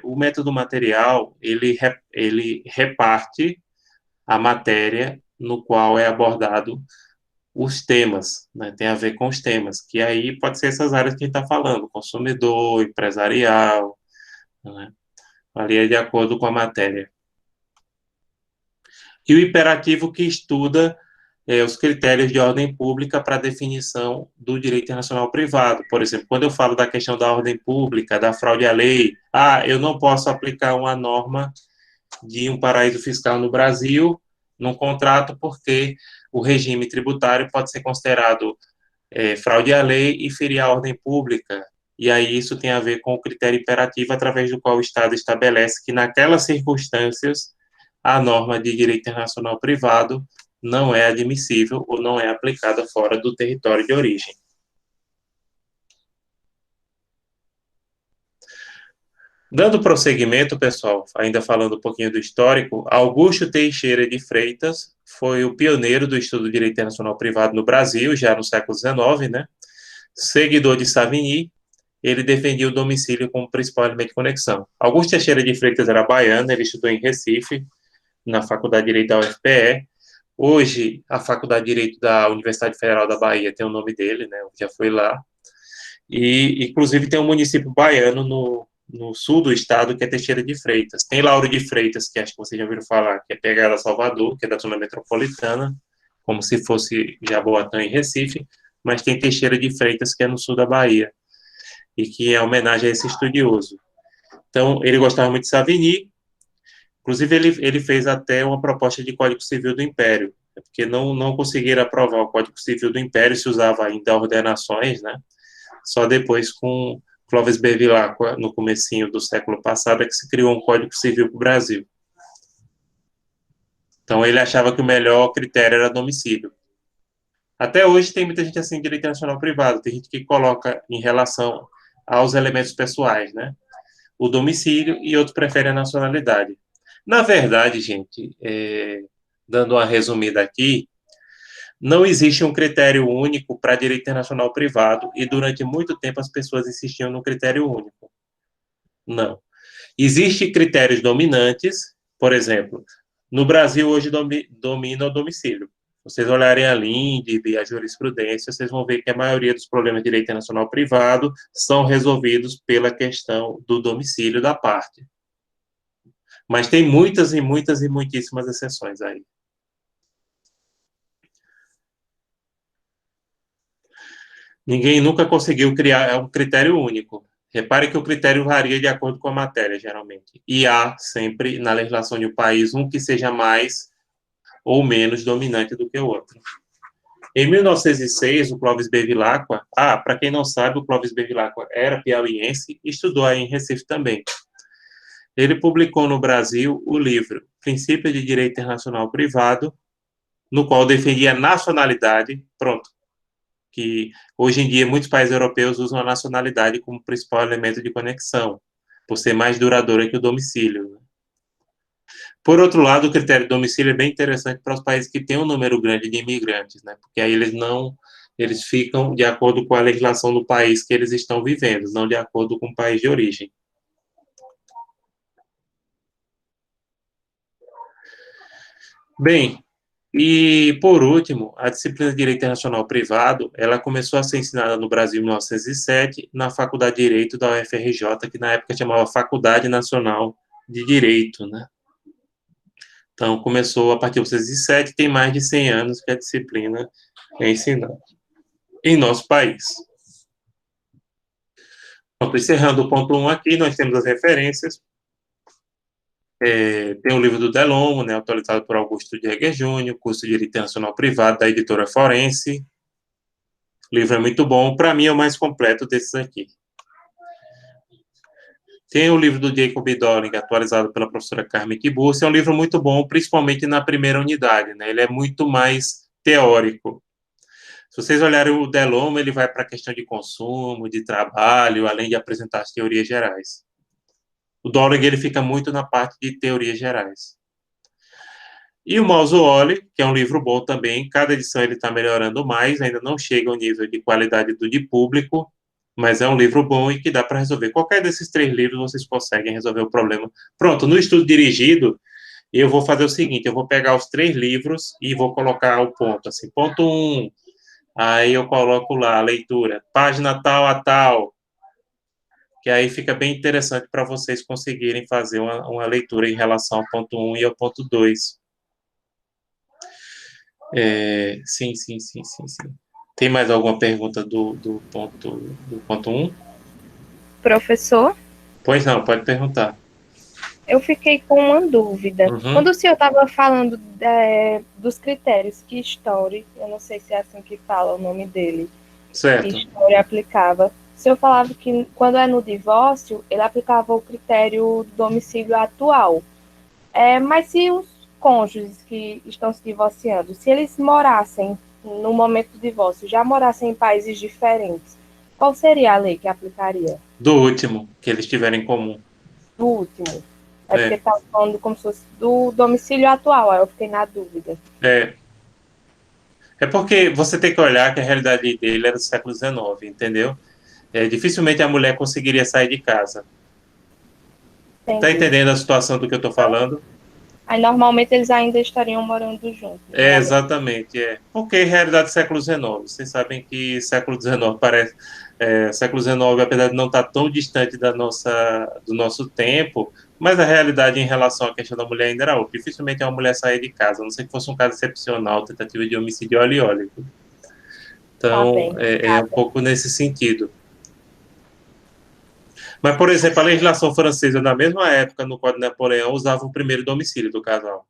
O método material, ele reparte a matéria no qual é abordado os temas, né? Tem a ver com os temas, que aí pode ser essas áreas que a gente está falando, consumidor, empresarial, né? Ali é de acordo com a matéria. E o imperativo que estuda os critérios de ordem pública para definição do direito internacional privado. Por exemplo, quando eu falo da questão da ordem pública, da fraude à lei, eu não posso aplicar uma norma de um paraíso fiscal no Brasil num contrato porque o regime tributário pode ser considerado fraude à lei e ferir a ordem pública. E aí isso tem a ver com o critério imperativo através do qual o Estado estabelece que naquelas circunstâncias a norma de direito internacional privado não é admissível ou não é aplicada fora do território de origem. Dando prosseguimento, pessoal, ainda falando um pouquinho do histórico, Augusto Teixeira de Freitas foi o pioneiro do estudo do direito internacional privado no Brasil, já no século XIX, né? Seguidor de Savigny, ele defendia o domicílio como principal elemento de conexão. Augusto Teixeira de Freitas era baiano, ele estudou em Recife, na Faculdade de Direito da UFPE. Hoje, a Faculdade de Direito da Universidade Federal da Bahia tem o nome dele, né? Eu já fui lá. E, inclusive, tem um município baiano no sul do estado, que é Teixeira de Freitas. Tem Lauro de Freitas, que acho que vocês já ouviram falar, que é pegada a Salvador, que é da zona metropolitana, como se fosse Jaboatão e Recife, mas tem Teixeira de Freitas, que é no sul da Bahia, e que é homenagem a esse estudioso. Então, ele gostava muito de Savigny, inclusive ele fez até uma proposta de Código Civil do Império, porque não conseguiram aprovar o Código Civil do Império, se usava ainda ordenações, né? Só depois com Clovis Bevilacqua, no comecinho do século passado, é que se criou um Código Civil para o Brasil. Então, ele achava que o melhor critério era domicílio. Até hoje tem muita gente assim em direito internacional privado, tem gente que coloca em relação aos elementos pessoais, né? O domicílio e outro prefere a nacionalidade. Na verdade, gente, dando uma resumida aqui, não existe um critério único para direito internacional privado e durante muito tempo as pessoas insistiam no critério único. Não. Existem critérios dominantes, por exemplo, no Brasil hoje domina o domicílio. Se vocês olharem a LINDB e a jurisprudência, vocês vão ver que a maioria dos problemas de direito internacional privado são resolvidos pela questão do domicílio da parte. Mas tem muitas e muitas e muitíssimas exceções aí. Ninguém nunca conseguiu criar um critério único. Repare que o critério varia de acordo com a matéria, geralmente. E há sempre, na legislação de um país, um que seja mais ou menos dominante do que o outro. Em 1906, o Clovis Bevilacqua, para quem não sabe, o Clovis Bevilacqua era piauiense e estudou aí em Recife também. Ele publicou no Brasil o livro Princípio de Direito Internacional Privado, no qual defendia a nacionalidade, que hoje em dia muitos países europeus usam a nacionalidade como principal elemento de conexão, por ser mais duradoura que o domicílio. Por outro lado, o critério de domicílio é bem interessante para os países que têm um número grande de imigrantes, né? Porque aí eles ficam de acordo com a legislação do país que eles estão vivendo, não de acordo com o país de origem. Bem, e, por último, a disciplina de Direito Internacional Privado, ela começou a ser ensinada no Brasil em 1907, na Faculdade de Direito da UFRJ, que na época chamava Faculdade Nacional de Direito, né? Então, começou a partir de 1907, tem mais de 100 anos que a disciplina é ensinada em nosso país. Pronto, encerrando o ponto 1 aqui, nós temos as referências. Tem o livro do Delommo, né, atualizado por Augusto Jäger Júnior, curso de Direito Internacional Privado da editora Forense. O livro é muito bom, para mim é o mais completo desses aqui. Tem o livro do Jacob Dolling, atualizado pela professora Carmen Tiburcio, é um livro muito bom, principalmente na primeira unidade, né, ele é muito mais teórico. Se vocês olharem o Delommo, ele vai para a questão de consumo, de trabalho, além de apresentar as teorias gerais. O Dolling, ele fica muito na parte de teorias gerais. E o Mausuoli, que é um livro bom também, cada edição ele está melhorando mais, ainda não chega ao nível de qualidade do de público, mas é um livro bom e que dá para resolver. Qualquer desses 3 livros vocês conseguem resolver o problema. Pronto, no estudo dirigido, eu vou fazer o seguinte, eu vou pegar os 3 livros e vou colocar o ponto, assim, ponto 1, aí eu coloco lá a leitura, página tal a tal, que aí fica bem interessante para vocês conseguirem fazer uma leitura em relação ao ponto 1 e ao ponto 2. Sim, sim, sim, sim, sim. Tem mais alguma pergunta do ponto 1? Professor, Pois não, pode perguntar. eu fiquei com uma dúvida. Uhum, Quando o senhor estava falando dos critérios que Story, eu não sei se é assim que fala o nome dele, que certo. Story aplicava, o senhor falava que quando é no divórcio, ele aplicava o critério do domicílio atual. Mas se os cônjuges que estão se divorciando, se eles morassem, no momento do divórcio, já morassem em países diferentes, qual seria a lei que aplicaria? Do último que eles tiverem em comum. Do último. É porque É, estava falando como se fosse do domicílio atual, aí eu fiquei na dúvida. é, é porque você tem que olhar que a realidade dele era do século XIX, entendeu? Dificilmente a mulher conseguiria sair de casa. Tá Entendi. entendendo a situação do que eu tô falando? Aí normalmente eles ainda estariam morando juntos, né? Exatamente, é. Porque realidade do século XIX. Vocês sabem que século XIX parece. Século XIX, apesar de não estar tão distante do nosso tempo, mas a realidade em relação à questão da mulher ainda era outra. Dificilmente uma mulher sair de casa, a não ser que fosse um caso excepcional, tentativa de homicídio oleólico. Tá Então, bem. é um pouco nesse sentido. Mas, por exemplo, a legislação francesa, na mesma época, no Código de Napoleão, usava o primeiro domicílio do casal.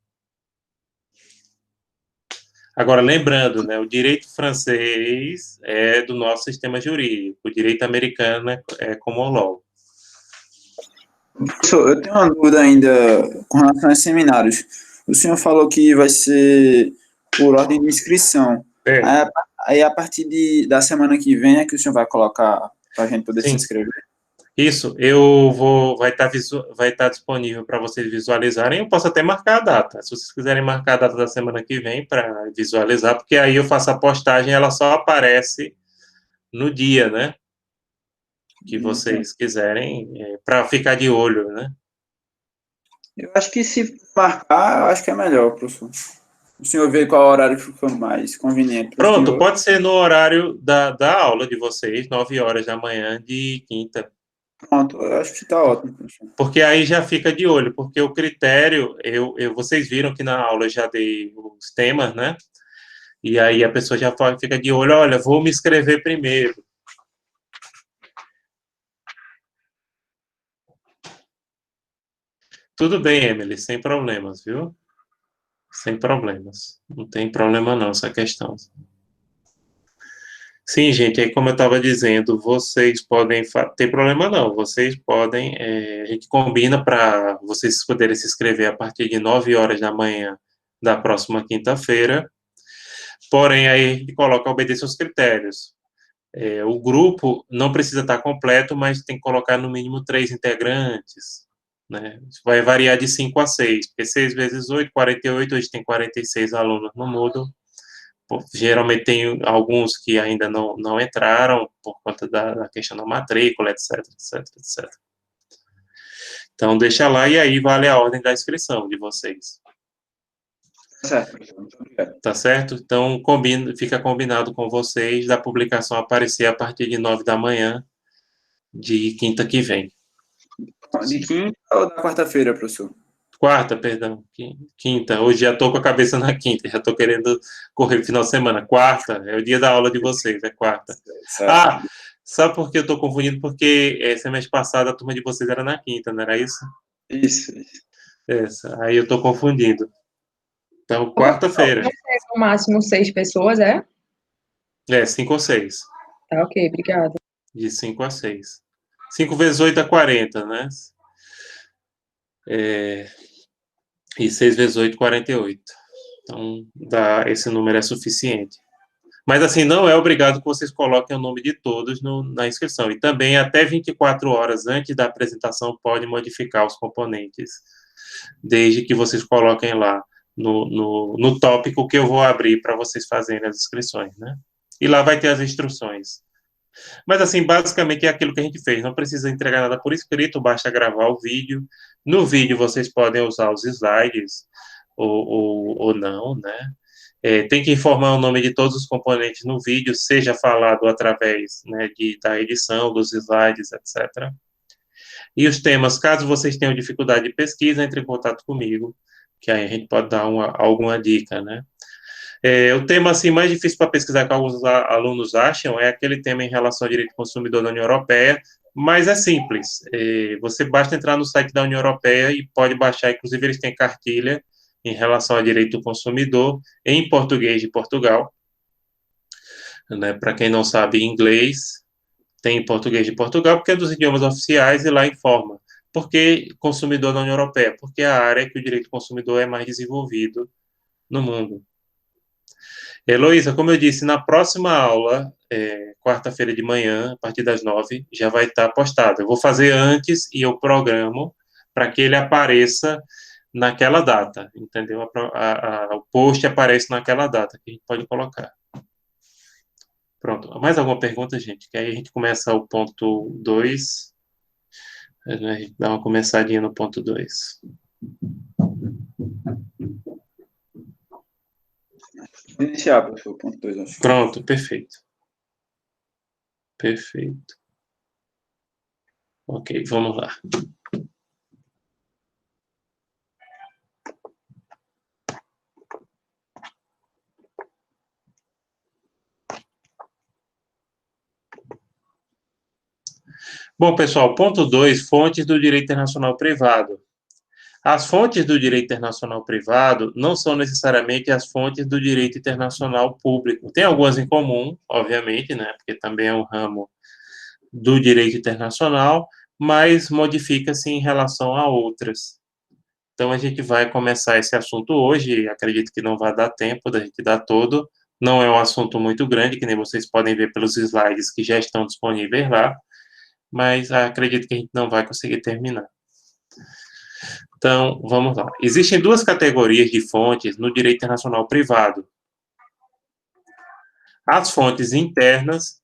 Agora, lembrando, né, o direito francês é do nosso sistema jurídico, o direito americano é common law. Professor, eu tenho uma dúvida ainda com relação aos seminários. O senhor falou que vai ser por ordem de inscrição. É, Aí, a partir da semana que vem é que o senhor vai colocar para a gente poder se sim, inscrever? isso, vai estar disponível para vocês visualizarem, eu posso até marcar a data, se vocês quiserem marcar a data da semana que vem para visualizar, porque aí eu faço a postagem, ela só aparece no dia, né, que vocês quiserem, para ficar de olho, né. Eu acho que se marcar, eu acho que é melhor, professor. O senhor vê qual horário fica mais conveniente para o Pronto, senhor. pode ser no horário da aula de vocês, 9 horas da manhã de quinta. Pronto, eu acho que está ótimo, professor. Porque aí já fica de olho, porque o critério, vocês viram que na aula eu já dei os temas, né? E aí a pessoa já fica de olho, olha, vou me inscrever primeiro. Tudo bem, Emily, sem problemas, viu? Sem problemas. Não tem problema não, essa questão. Sim, gente, aí como eu estava dizendo, vocês podem, tem problema não, vocês podem, a gente combina para vocês poderem se inscrever a partir de 9 horas da manhã da próxima quinta-feira, porém aí a gente coloca, obedecer os critérios. O grupo não precisa estar completo, mas tem que colocar no mínimo 3 integrantes, né? Vai variar de 5 a 6, porque 6 vezes 8, 48, hoje tem 46 alunos no Moodle. Geralmente tem alguns que ainda não entraram por conta da questão da matrícula, etc, etc, etc. Então, deixa lá e aí vale a ordem da inscrição de vocês. Certo, professor. Muito obrigado. Tá certo? Então, fica combinado com vocês da publicação aparecer a partir de 9 da manhã de quinta que vem. De quinta ou da quarta-feira, professor? Quarta, perdão. Quinta. Hoje já estou com a cabeça na quinta, já estou querendo correr no final de semana. Quarta é o dia da aula de vocês, é quarta. Certo. Ah, sabe por que eu estou confundindo? Porque semestre passado a turma de vocês era na quinta, não era isso? Isso. Aí eu estou confundindo. Então, quarta-feira. Vai ser no máximo 6 pessoas, é? 5 ou 6. Tá, ok, obrigada. De 5 a 6. 5 vezes 8 é 40, né? E 6 vezes 8, 48. Então, esse número é suficiente. Mas, assim, não é obrigado que vocês coloquem o nome de todos na inscrição. E também, até 24 horas antes da apresentação, pode modificar os componentes, desde que vocês coloquem lá no tópico que eu vou abrir para vocês fazerem as inscrições, né? E lá vai ter as instruções Mas, assim, basicamente é aquilo que a gente fez. Não precisa entregar nada por escrito, basta gravar o vídeo. No vídeo, vocês podem usar os slides ou não, né? Tem que informar o nome de todos os componentes no vídeo, seja falado através, né, da edição, dos slides, etc. E os temas, caso vocês tenham dificuldade de pesquisa, entre em contato comigo, que aí a gente pode dar alguma dica, né? O tema assim, mais difícil para pesquisar que alguns alunos acham é aquele tema em relação ao direito do consumidor da União Europeia, mas é simples. Você basta entrar no site da União Europeia e pode baixar, inclusive eles têm cartilha em relação ao direito do consumidor em português de Portugal. Né? Para quem não sabe inglês, tem em português de Portugal, porque é dos idiomas oficiais e lá informa. Por que consumidor da União Europeia? Porque é a área que o direito do consumidor é mais desenvolvido no mundo. Heloísa, como eu disse, na próxima aula, quarta-feira de manhã, a partir das 9, já vai estar postado. Eu vou fazer antes e eu programo para que ele apareça naquela data, entendeu? O post aparece naquela data que a gente pode colocar. Pronto. Mais alguma pergunta, gente? Que aí a gente começa o ponto 2. A gente dá uma começadinha no ponto 2. Iniciar, professor, ponto 2, acho. Pronto, perfeito. Perfeito. Ok, vamos lá. Bom, pessoal, ponto 2, fontes do direito internacional privado. As fontes do direito internacional privado não são necessariamente as fontes do direito internacional público. Tem algumas em comum, obviamente, né, porque também é um ramo do direito internacional, mas modifica-se em relação a outras. Então, a gente vai começar esse assunto hoje, acredito que não vai dar tempo da gente dar todo, não é um assunto muito grande, que nem vocês podem ver pelos slides que já estão disponíveis lá, mas acredito que a gente não vai conseguir terminar. Então, vamos lá. Existem duas categorias de fontes no direito internacional privado. As fontes internas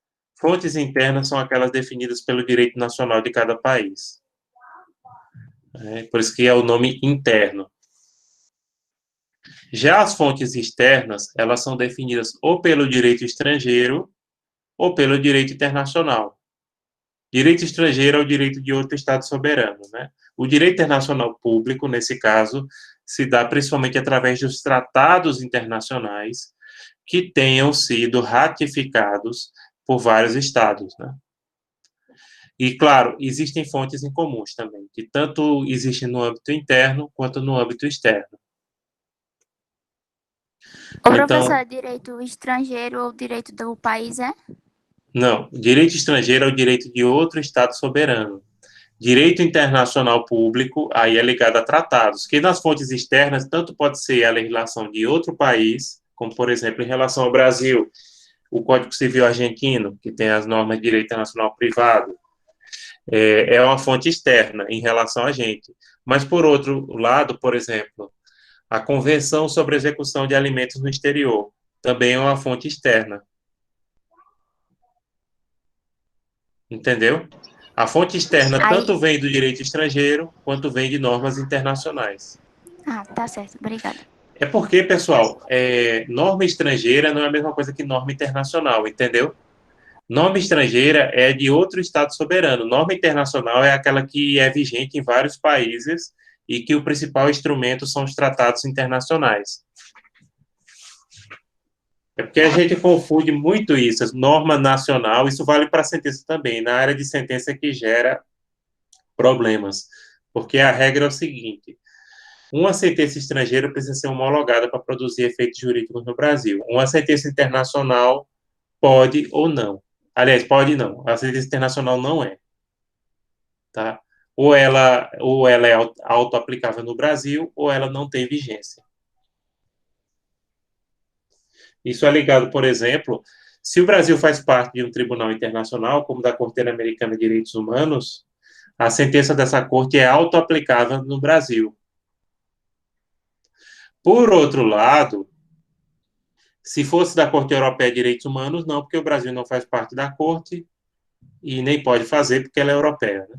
são aquelas definidas pelo direito nacional de cada país. Por isso que é o nome interno. Já as fontes externas, elas são definidas ou pelo direito estrangeiro ou pelo direito internacional. Direito estrangeiro é o direito de outro Estado soberano, né? O direito internacional público, nesse caso, se dá principalmente através dos tratados internacionais que tenham sido ratificados por vários Estados, né? E, claro, existem fontes em comuns também, que tanto existem no âmbito interno quanto no âmbito externo. O Então, professor, é direito estrangeiro ou direito do país, é? Não, direito estrangeiro é o direito de outro Estado soberano. Direito internacional público, aí é ligado a tratados, que nas fontes externas, tanto pode ser a legislação de outro país, como, por exemplo, em relação ao Brasil, o Código Civil argentino, que tem as normas de direito internacional privado, é uma fonte externa em relação a gente. Mas, por outro lado, por exemplo, a Convenção sobre a Execução de Alimentos no Exterior, também é uma fonte externa. Entendeu? A fonte externa tanto vem do direito estrangeiro, quanto vem de normas internacionais. Ah, tá certo. Obrigada. É porque, pessoal, norma estrangeira não é a mesma coisa que norma internacional, entendeu? Norma estrangeira é de outro Estado soberano. Norma internacional é aquela que é vigente em vários países e que o principal instrumento são os tratados internacionais. É porque a gente confunde muito isso, norma nacional, isso vale para a sentença também, na área de sentença que gera problemas, porque a regra é o seguinte, uma sentença estrangeira precisa ser homologada para produzir efeitos jurídicos no Brasil, uma sentença internacional pode ou não, aliás, pode não, a sentença internacional não é, tá? Ou ela é auto-aplicável no Brasil, ou ela não tem vigência. Isso é ligado, por exemplo, se o Brasil faz parte de um tribunal internacional, como da Corte Interamericana de Direitos Humanos, a sentença dessa corte é auto-aplicável no Brasil. Por outro lado, se fosse da Corte Europeia de Direitos Humanos, não, porque o Brasil não faz parte da corte, e nem pode fazer porque ela é europeia, né?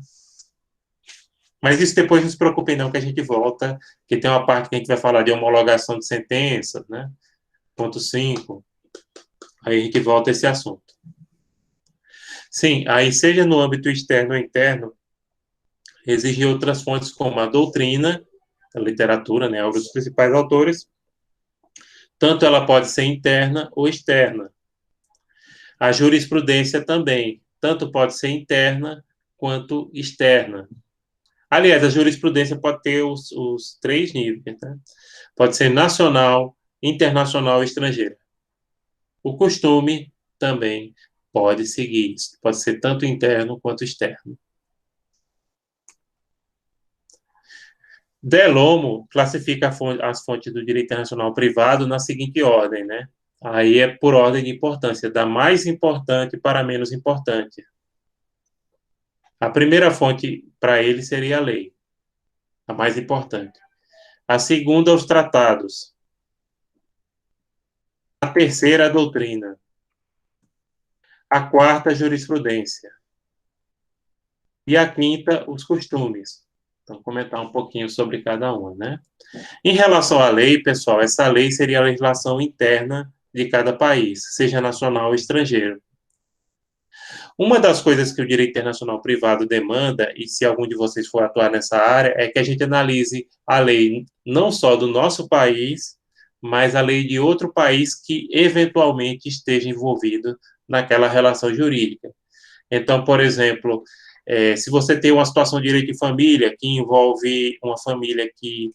Mas isso depois não se preocupem não, que a gente volta, que tem uma parte que a gente vai falar de homologação de sentença, né? Ponto 5. Aí a gente volta a esse assunto. Sim, aí seja no âmbito externo ou interno, existem outras fontes como a doutrina, a literatura, né, a obra dos principais autores, tanto ela pode ser interna ou externa. A jurisprudência também, tanto pode ser interna quanto externa. Aliás, a jurisprudência pode ter os 3 níveis, né? Pode ser nacional, internacional e estrangeira. O costume também pode seguir isso, pode ser tanto interno quanto externo. Delomo classifica as fontes do direito internacional privado na seguinte ordem, né? Aí é por ordem de importância, da mais importante para a menos importante. A primeira fonte para ele seria a lei, a mais importante. A segunda, os tratados. A terceira, a doutrina. A quarta, a jurisprudência. E a quinta, os costumes. Então, comentar um pouquinho sobre cada uma, né? Em relação à lei, pessoal, essa lei seria a legislação interna de cada país, seja nacional ou estrangeiro. Uma das coisas que o direito internacional privado demanda, e se algum de vocês for atuar nessa área, é que a gente analise a lei não só do nosso país, mas a lei de outro país que eventualmente esteja envolvido naquela relação jurídica. Então, por exemplo, se você tem uma situação de direito de família que envolve uma família que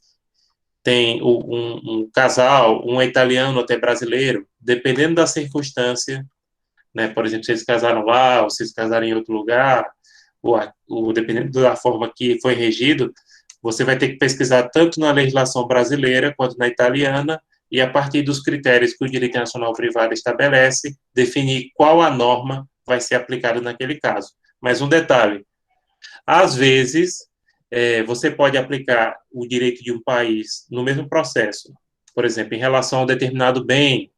tem um casal, um italiano até brasileiro, dependendo da circunstância, né? Por exemplo, se eles casaram lá, ou se eles casaram em outro lugar, ou dependendo da forma que foi regido, você vai ter que pesquisar tanto na legislação brasileira quanto na italiana, e a partir dos critérios que o direito internacional privado estabelece, definir qual a norma vai ser aplicada naquele caso. Mas um detalhe, às vezes, você pode aplicar o direito de um país no mesmo processo, por exemplo, em relação a um determinado bem,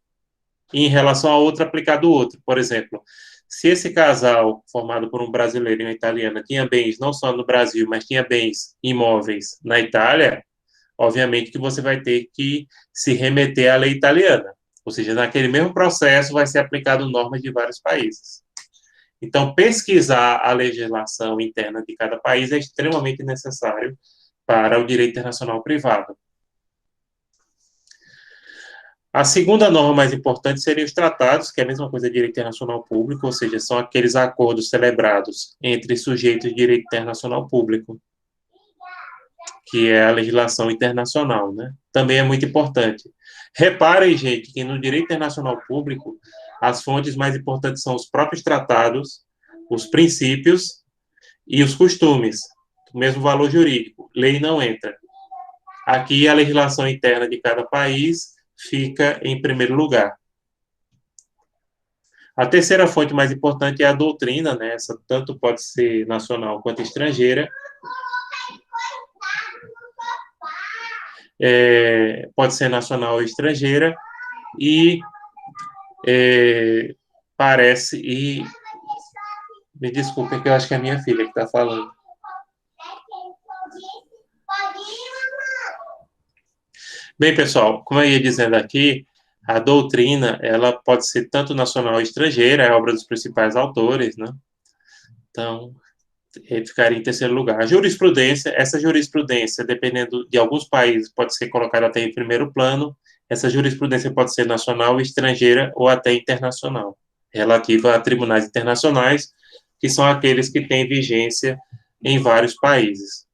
e em relação a outro, aplicar do outro. Por exemplo, se esse casal, formado por um brasileiro e uma italiana, tinha bens não só no Brasil, mas tinha bens imóveis na Itália, obviamente que você vai ter que se remeter à lei italiana. Ou seja, naquele mesmo processo vai ser aplicado normas de vários países. Então, pesquisar a legislação interna de cada país é extremamente necessário para o direito internacional privado. A segunda norma mais importante seria os tratados, que é a mesma coisa de direito internacional público, ou seja, são aqueles acordos celebrados entre sujeitos de direito internacional público, que é a legislação internacional, né? Também é muito importante. Reparem, gente, que no direito internacional público, as fontes mais importantes são os próprios tratados, os princípios e os costumes, o mesmo valor jurídico. Lei não entra. Aqui, a legislação interna de cada país fica em primeiro lugar. A terceira fonte mais importante é a doutrina, né? Essa tanto pode ser nacional quanto estrangeira. Pode ser nacional ou estrangeira, e parece, e me desculpem que eu acho que é a minha filha que está falando. Bem, pessoal, como eu ia dizendo aqui, a doutrina, ela pode ser tanto nacional ou estrangeira, é obra dos principais autores, né? Então, ficaria em terceiro lugar. A jurisprudência, essa jurisprudência, dependendo de alguns países, pode ser colocada até em primeiro plano. Essa jurisprudência pode ser nacional, estrangeira ou até internacional, relativa a tribunais internacionais, que são aqueles que têm vigência em vários países.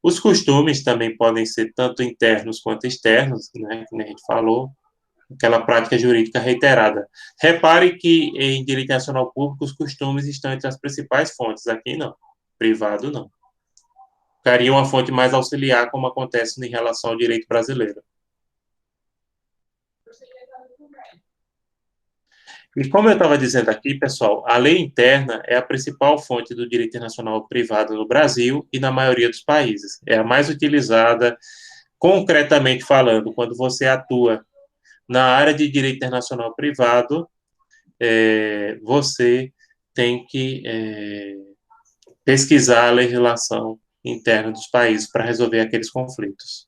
Os costumes também podem ser tanto internos quanto externos, né, como a gente falou, aquela prática jurídica reiterada. Repare que em direito nacional público os costumes estão entre as principais fontes, aqui não, privado não. Ficaria uma fonte mais auxiliar, como acontece em relação ao direito brasileiro. E como eu estava dizendo aqui, pessoal, a lei interna é a principal fonte do direito internacional privado no Brasil e na maioria dos países. É a mais utilizada, concretamente falando, quando você atua na área de direito internacional privado, você tem que pesquisar a legislação interna dos países para resolver aqueles conflitos.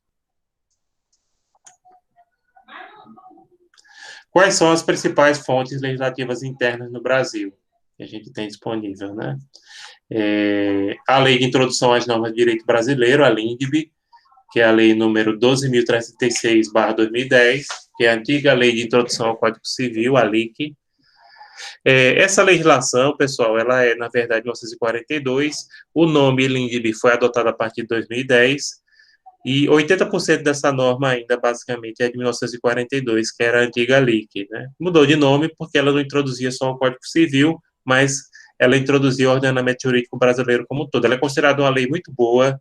Quais são as principais fontes legislativas internas no Brasil que a gente tem disponível, né? A Lei de Introdução às Normas de Direito Brasileiro, a LINDB, que é a Lei número 12.336/2010, que é a antiga Lei de Introdução ao Código Civil, a LIC. Essa legislação, pessoal, ela é, na verdade, de 1942. O nome LINDB foi adotado a partir de 2010, e 80% dessa norma ainda, basicamente, é de 1942, que era a antiga LIC, né? Mudou de nome porque ela não introduzia só o Código Civil, mas ela introduzia o ordenamento jurídico brasileiro como um todo. Ela é considerada uma lei muito boa,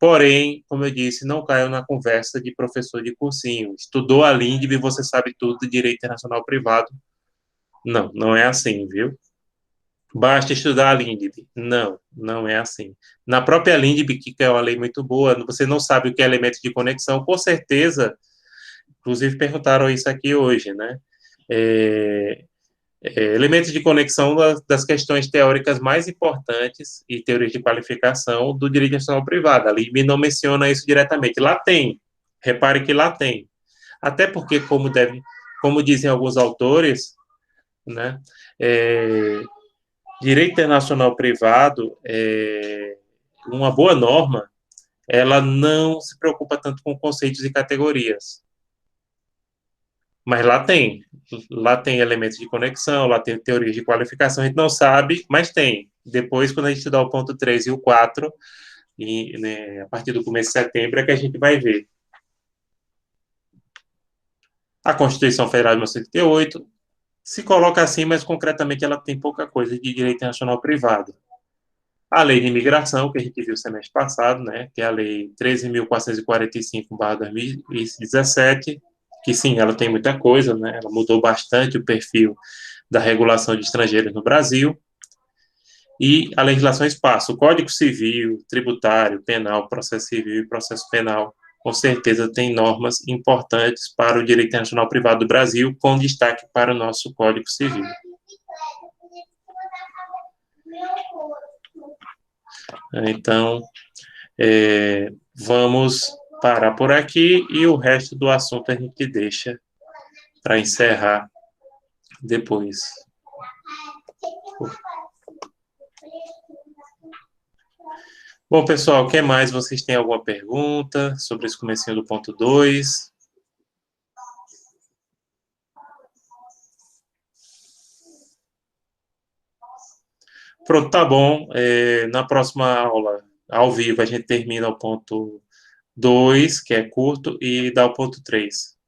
porém, como eu disse, não caiu na conversa de professor de cursinho. Estudou a LINDB, você sabe tudo de direito internacional privado. Não, não é assim, viu? Basta estudar a LINDB. Não, não é assim. Na própria LINDB, que é uma lei muito boa, você não sabe o que é elemento de conexão, com certeza, inclusive perguntaram isso aqui hoje, né? Elementos de conexão das questões teóricas mais importantes e teorias de qualificação do direito nacional privado. A LINDB não menciona isso diretamente. Lá tem, repare que lá tem. Até porque, como dizem alguns autores, né, direito internacional privado, uma boa norma, ela não se preocupa tanto com conceitos e categorias. Mas lá tem elementos de conexão, lá tem teorias de qualificação, a gente não sabe, mas tem. Depois, quando a gente estudar o ponto 3 e o 4, né, a partir do começo de setembro, é que a gente vai ver. A Constituição Federal de 1988 se coloca assim, mas concretamente ela tem pouca coisa de direito internacional privado. A lei de imigração, que a gente viu no semestre passado, né, que é a lei 13.445/2017, que sim, ela tem muita coisa, né, ela mudou bastante o perfil da regulação de estrangeiros no Brasil. E a legislação espaço, o Código Civil, Tributário, Penal, Processo Civil e Processo Penal, com certeza tem normas importantes para o direito internacional privado do Brasil, com destaque para o nosso Código Civil. Então, vamos parar por aqui e o resto do assunto a gente deixa para encerrar depois. Bom, pessoal, o que mais? Vocês têm alguma pergunta sobre esse comecinho do ponto 2? Pronto, tá bom. Na próxima aula, ao vivo, a gente termina o ponto 2, que é curto, e dá o ponto 3.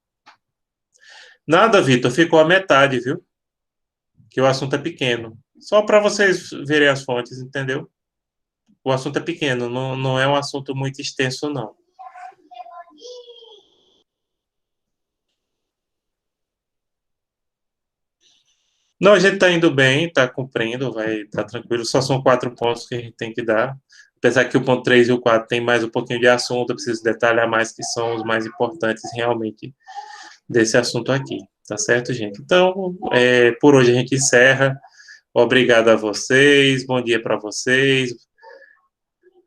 Nada, Vitor, ficou a metade, viu? Que o assunto é pequeno. Só para vocês verem as fontes, entendeu? O assunto é pequeno, não é um assunto muito extenso, não. Não, a gente está indo bem, está cumprindo, vai estar tranquilo. Só são 4 pontos que a gente tem que dar. Apesar que o ponto 3 e o 4 tem mais um pouquinho de assunto, eu preciso detalhar mais que são os mais importantes realmente desse assunto aqui. Tá certo, gente? Então, por hoje a gente encerra. Obrigado a vocês, bom dia para vocês.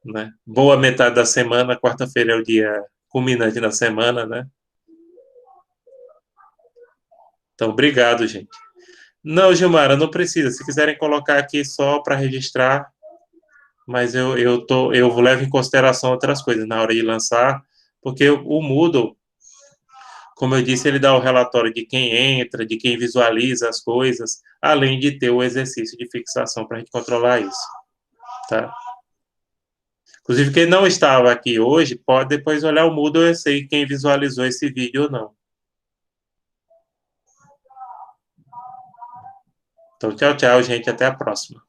Né? Boa metade da semana, quarta-feira é o dia culminante da semana, né? Então, obrigado, gente. Não, Gilmara, não precisa. Se quiserem colocar aqui só para registrar, mas eu levo em consideração outras coisas na hora de lançar, porque o Moodle, como eu disse, ele dá o relatório de quem entra, de quem visualiza as coisas, além de ter o exercício de fixação para a gente controlar isso, tá? Inclusive, quem não estava aqui hoje, pode depois olhar o Moodle e sei quem visualizou esse vídeo ou não. Então, tchau, tchau, gente. Até a próxima.